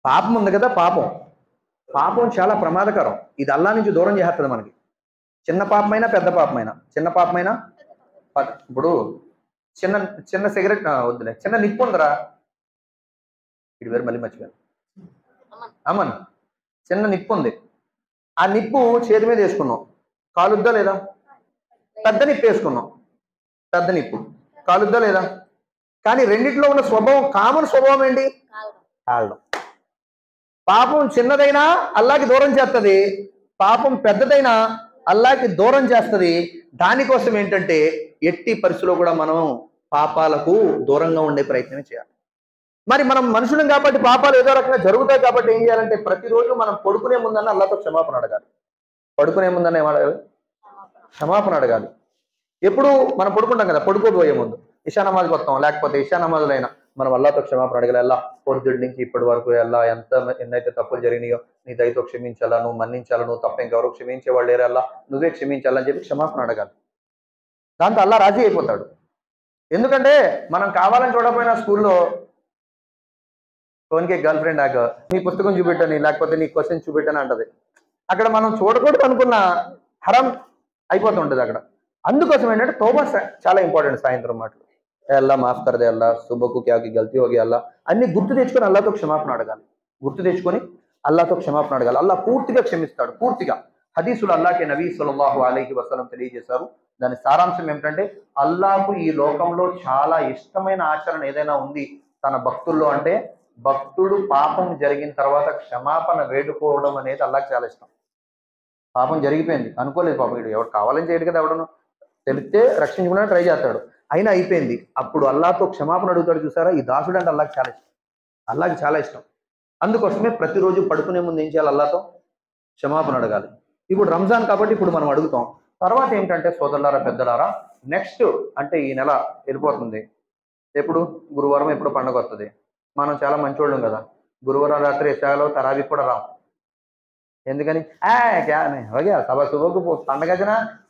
పాపం ఉంది కదా, పాపం చాలా ప్రమాదకరం. ఇది అల్లా నుంచి దూరం చేస్తుంది మనకి. చిన్న పాపమైనా పెద్ద పాపమైనా, ఇప్పుడు చిన్న సిగరెట్ వద్దులే, చిన్న నిప్పు ఉందరా, ఇది వేరు మళ్ళీ మర్చిపోయాను, అమన్, చిన్న నిప్పు ఉంది, ఆ నిప్పు చేతి మీద వేసుకున్నాం, కాలుద్దా లేదా? పెద్ద నిప్పు వేసుకున్నాం, పెద్ద నిప్పు కాలుద్దా లేదా? కానీ రెండిట్లో ఉన్న స్వభావం, కామన్ స్వభావం ఏంటి? కాలడం. పాపం చిన్నదైనా అల్లాకి దూరం చేస్తుంది, పాపం పెద్దదైనా అల్లాకి దూరం చేస్తుంది. దానికోసం ఏంటంటే ఎట్టి పరిస్థితుల్లో కూడా మనం పాపాలకు దూరంగా ఉండే ప్రయత్నం చేయాలి. మరి మనం మనుషులం కాబట్టి పాపాలు ఏదో రకంగా జరుగుతాయి కాబట్టి ఏం చేయాలంటే ప్రతిరోజు మనం పడుకునే ముందన్న అల్లాతో క్షమాపణ అడగాలి. క్షమాపణ అడగాలి. ఎప్పుడు మనం పడుకుంటాం కదా, పడుకోబోయే ముందు ఇషా నమాజ్ వస్తాం, లేకపోతే ఇషా నమాజులైనా మనం అల్లాతో క్షమాపణ అడగాలి. అల్లా పొద్దుడి నుంచి ఇప్పటి వరకు అల్లా ఎన్నైతే తప్పులు జరిగినాయో నీ దయతో క్షమించాలా, నువ్వు మన్నించాలా, నువ్వు తప్ప ఇంకెవరు క్షమించే వాళ్ళు లేరు, అల్లా నువ్వే క్షమించాలని చెప్పి క్షమాపణ అడగాలి. దాంతో అల్లా రాజీ అయిపోతాడు. ఎందుకంటే మనం కావాలని చూడకపోయినా స్కూల్లో ఫోన్కి గర్ల్ ఫ్రెండ్ ఆక నీ పుస్తకం చూపెట్టని, లేకపోతే నీ క్వశ్చన్ చూపెట్టని అంటది. అక్కడ మనం చూడకూడదు అనుకున్న హరం అయిపోతుంటది అక్కడ. అందుకోసం ఏంటంటే తోబా చాలా ఇంపార్టెంట్. సాయంత్రం మాటలు అల్లా మాఫ్ కర్ దే, అల్లా సుబహకు క్యాకి గల్తీ హోగి, అల్లా అన్ని గుర్తు తెచ్చుకొని అల్లాతో క్షమాపణ అడగాలి. అల్లాతో క్షమాపణ అడగాలి. అల్లా పూర్తిగా క్షమిస్తాడు, పూర్తిగా. హదీసులు అల్లాహ్కి నబీ సల్లల్లాహు అలైహి వసల్లం తెలియజేశారు. దాని సారాంశం ఏమిటంటే, అల్లాహకు ఈ లోకంలో చాలా ఇష్టమైన ఆచరణ ఏదైనా ఉంది తన భక్తుల్లో అంటే, భక్తుడు పాపం జరిగిన తర్వాత క్షమాపణ వేడుకోవడం అనేది అల్లాహకి చాలా ఇష్టం. పాపం జరిగిపోయింది, అనుకోలేదు పాపం, వీడు ఎవరు కావాలని చేయడు కదా, ఎవడను తెలిస్తే రక్షించుకునే ట్రై చేస్తాడు, అయినా అయిపోయింది, అప్పుడు అల్లాహతో క్షమాపణ అడుగుతాడు చూసారా, ఈ దాసుడు అంటే అల్లాహకి చాలా ఇష్టం. అల్లాహకి చాలా ఇష్టం. అందుకోసమే ప్రతిరోజు పడుకునే ముందు ఏం చేయాలి, అల్లాహతో క్షమాపణ అడగాలి. ఇప్పుడు రంజాన్ కాబట్టి ఇప్పుడు మనం అడుగుతాం. తర్వాత ఏంటంటే సోదరులారా, పెద్దలారా, నెక్స్ట్ అంటే ఈ నెల వెళ్ళిపోతుంది, ఎప్పుడు గురువారం ఎప్పుడు పండుగ వస్తుంది. మనం చాలా మంచోళ్ళం కదా, గురువారం రాత్రి ఇషాలో తరాబీ కూడా రాం. ఎందుకని, సభ సుబకు పండగ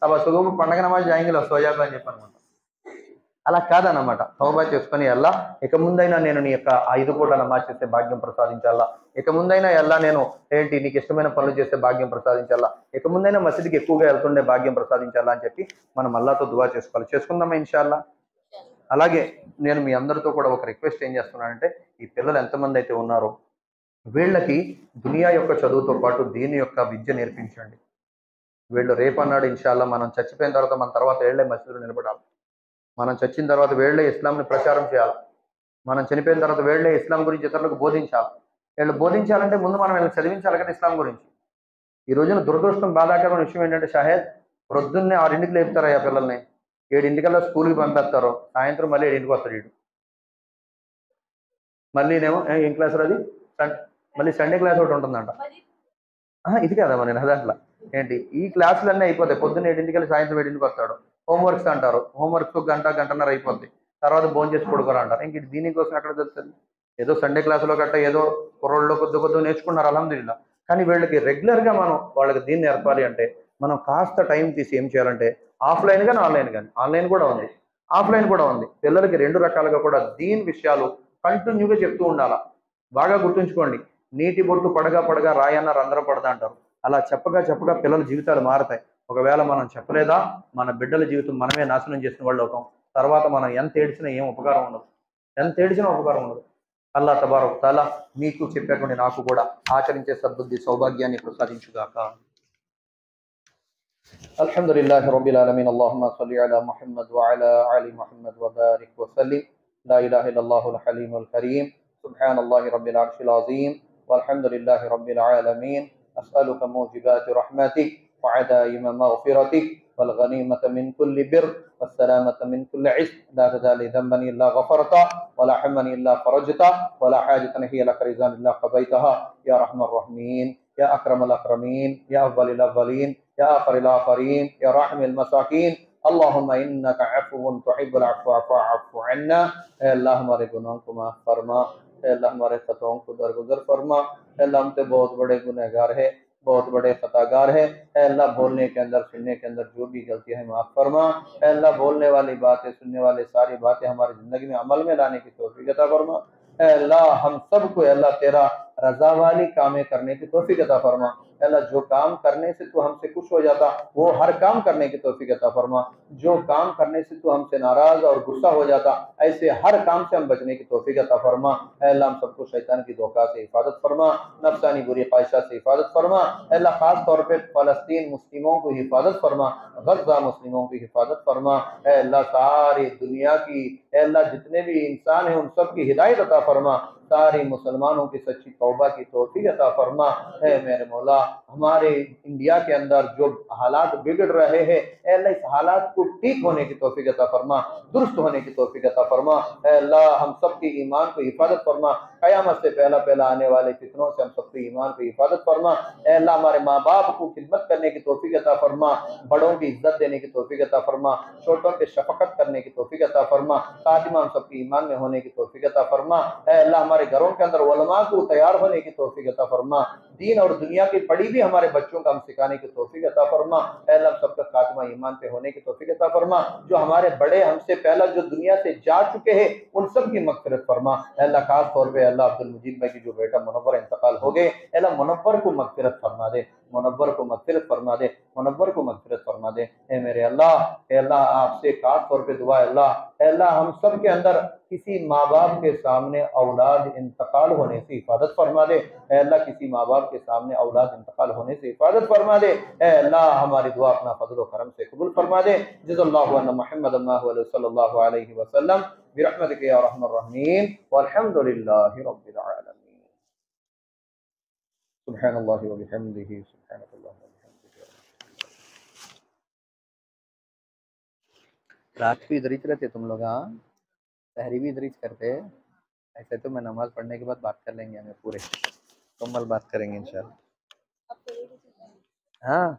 సభ సుబకు పండగ నమాజ్ జాయింగిలో సోయాబు అని చెప్పి అనుకుంటాం. అలా కాదన్నమాట. తౌబా చేసుకుని అల్లా ఇక ముందైనా నేను నీ యొక్క 5 పూట నమాజ్ చేసే భాగ్యం ప్రసాదించాలా, ఇక ముందైనా ఎల్లా నేను ఏంటి నీకు ఇష్టమైన పనులు చేసే భాగ్యం ప్రసాదించాలా, ఇక ముందైనా మసీదుకి ఎక్కువగా వెళ్తుండే భాగ్యం ప్రసాదించాలా అని చెప్పి మనం అల్లాతో దువా చేసుకోవాలి. చేసుకుందామా ఇన్షాల్లా. అలాగే నేను మీ అందరితో కూడా ఒక రిక్వెస్ట్ ఏం చేస్తున్నానంటే, ఈ పిల్లలు ఎంతమంది అయితే ఉన్నారో వీళ్ళకి దునియా యొక్క చదువుతో పాటు దీని యొక్క విద్య నేర్పించండి. వీళ్ళు రేపన్నాడు ఇన్షాల్లా మనం చచ్చిపోయిన తర్వాత మన తర్వాత వీళ్ళే మసీదులో నిలబడాలి. మనం చచ్చిన తర్వాత వీళ్ళే ఇస్లాంని ప్రచారం చేయాలి. మనం చనిపోయిన తర్వాత వీళ్ళే ఇస్లాం గురించి ఇతరులకు బోధించాలి. వీళ్ళు బోధించాలంటే ముందు మనం వీళ్ళకి చదివించాలి కదా ఇస్లాం గురించి. ఈ రోజున దురదృష్టం, బాధాకరమైన విషయం ఏంటంటే, షాహెద్ ప్రొద్దున్నే 6ంటికి లేపుతారు ఆ పిల్లల్ని, 7ంటికల్లా స్కూల్కి పంపేస్తారు, సాయంత్రం మళ్ళీ 7ంటికి వస్తాడు వీడు. మళ్ళీనేమో ఏం క్లాస్ అది, మళ్ళీ సండే క్లాస్ ఒకటి ఉంటుందంట. ఇది కదమ్మా నేను అదాంట్లో ఏంటి, ఈ క్లాసులన్నీ అయిపోతాయి. పొద్దున్న 7ంటికి సాయంత్రం 7ంటికి వస్తాడు. హోంవర్క్స్ అంటారు, హోంవర్క్స్ గంటన్నర అయిపోద్ది, తర్వాత భోజనం చేసి పడుకోరా అంటారు. ఇంక దీనికోసం ఎక్కడ తెలుస్తుంది. ఏదో సండే క్లాసులో గట్ట ఏదో కుర్రోళ్ళు కొద్ది నేర్చుకున్నారు అల్హమ్దులిల్లా. కానీ వీళ్ళకి రెగ్యులర్గా మనం వాళ్ళకి దీన్ని నేర్పాలి అంటే మనం కాస్త టైం తీసి ఏం చేయాలంటే, ఆఫ్లైన్ కానీ ఆన్లైన్ కానీ, ఆన్లైన్ కూడా ఉంది ఆఫ్లైన్ కూడా ఉంది, పిల్లలకి 2 రకాలుగా కూడా దీని విషయాలు కంటిన్యూగా చెప్తూ ఉండాలా. బాగా గుర్తుంచుకోండి, నీటి బొట్టు పడగా రాయన్న రంధ్రం పడదా అంటారు. అలా చెప్పగా పిల్లల జీవితాలు మారతాయి. ఒకవేళ మనం చెప్పలేదా, మన బిడ్డల జీవితం మనమే నాశనం చేసిన వాళ్ళు అవుతాం. తర్వాత మనం ఎంత ఏడ్చినా ఏం ఉపకారం ఉండదు. అల్లా తబారక్ తఆలా మీకు చెప్పేటువంటి నాకు కూడా ఆచరించే సద్బుద్ధి సౌభాగ్యాన్ని ప్రసాదించుగాక. అల్హమ్దులిల్లాహి రబ్బిల్ ఆలమీన్. అల్లాహుమ్మా సల్లి అలా ముహమ్మద్ వ అలా ఆలి ముహమ్మద్ వ బారిక్ వ సల్లిం. లా ఇలాహ ఇల్లల్లాహుల్ హలీముల్ కరీం. సుబ్హానల్లాహి రబ్బిల్ అర్షిల్ అజీం. వల్హమ్దులిల్లాహి రబ్బిల్ ఆలమీన్. అస్అలుక మూజిబాతి రహ్మతిక్ وعدائم مغفرتك والغنيمة من كل بر والسلامة من كل عسر لا تدع لي ذنبا إلا غفرته ولا حما إلا فرجته ولا حاجة هي لك رضا إلا قضيتها يا أرحم الراحمين يا أكرم الأكرمين يا أفضل الأفضلين يا آخر الآخرين يا راحم المساكين. اللهم إنك عفو تحب العفو فاعف عنا. अल्लाह हमारे गुनाहों को माफ फरमा, अल्लाह हमारे खताओं को दरगुजर फरमा। अल्लाह हम तो बहुत बड़े गुनहगार है, बहुत बड़े खतागार है। अल्लाह बोलने के अंदर सुनने के अंदर जो भी गलती है माफ फरमा। अल्लाह बोलने वाली बातें सुनने वाली सारी बातें हमारी जिंदगी में अमल में लाने की तौफीक अता फरमा। अल्लाह हम सबको अल्लाह तेरा रजा वाली कामें करने की तौफीक अता फरमा। अल्लाह जो काम करने से तू हमसे खुश हो जाता वो हर काम करने की तौफीक अता फरमा। जो काम करने से तू हमसे नाराज और गुस्सा हो जाता ऐसे हर काम से हम बचने की तौफीक अता फरमा। अल्लाह हम सबको शैतान की धोखा से हिफाजत फरमा, नफ्सानी बुरी ख्वाहिशात से हिफाजत फरमा। अल्लाह खास तौर पे फलस्तीन मुस्लिमों को हिफाजत फरमा, गज़ा मुस्लिमों की हिफाजत फरमा। अल्लाह सारी दुनिया की अल्लाह जितने भी इंसान हैं उन सब की हिदायत अता फरमा। सारी मुसलमानों की सच्ची तौबा की तौफीक अता फरमा। है मेरे मौला, हमारे इंडिया के अंदर जो हालात बिगड़ रहे हैं अल्लाह इस हालात को ठीक होने की तौफीक अता फरमा, दुरुस्त होने की तौफीक अता फरमा। अल्लाह हम सबके ईमान को हिफाजत फरमा। क़यामत से पहला आने वाले फितनों से हम सबके ईमान को हिफाजत फरमा। अल्लाह हमारे माँ बाप को खिदमत करने की तौफीक अता फरमा, बड़ों की इज्जत देने की तौफीक अता फरमा, छोटों पे शफकत करने की तौफीक अता फरमा। खातिमा हम सबके ईमान में होने की तौफीक अता फरमा। अल्लाह हमारे घरों के अंदर उलमा को तैयार होने की तौफीक अता फरमा। दीन और दुनिया की पढ़ी भी हमारे बच्चों का हम सिखाने की तौफीक अता फरमा। अल्लाह सबका खातिमा ईमान पे होने की तौफीक अता फरमा। जो हमारे बड़े हमसे पहला जो दुनिया से जा चुके हैं उन सब की मग़फ़िरत फरमा। अल्लाह खास तौर पे अल्लाह अब्दुल मुजीब भाई की जो बेटा मुनव्वर इंतकाल हो गए, अल्लाह मुनव्वर को मग़फ़िरत फरमा दे। मुनव्वर को मगफिरत फरमा दे, मुनव्वर को मगफिरत फरमा दे। ए मेरे अल्लाह, ए अल्लाह आपसे खास तौर पे दुआ है अल्लाह, ए अल्लाह हम सब के अंदर किसी माँ बाप के सामने औलाद इंतकाल होने से हिफाजत फरमा दे। ए अल्लाह किसी माँ बाप के सामने औलाद इंतकाल होने से हिफाजत फरमा दे। ए अल्लाह हमारी दुआ अपना फजल करम से कबूल फरमा दे। जज़ल्लाहु अन्ना मुहम्मद सल्लल्लाहु अलैहि वसल्लम बिरहमतिक या अरहमर राहिमीन वल्हम्दुलिल्लाहि रब्बिल आलमीन। सुब्हानल्लाहि व बिहम्दिही सुब्हानल्लाहि व बिहम्दिही। रात को इधर ही रहते तुम लोग? हाँ, सहरी भी इधर ही करते हैं। ऐसे तो मैं नमाज पढ़ने के बाद बात कर लेंगे, हमें पूरे मुकम्मल बात करेंगे इंशाल्लाह। हाँ।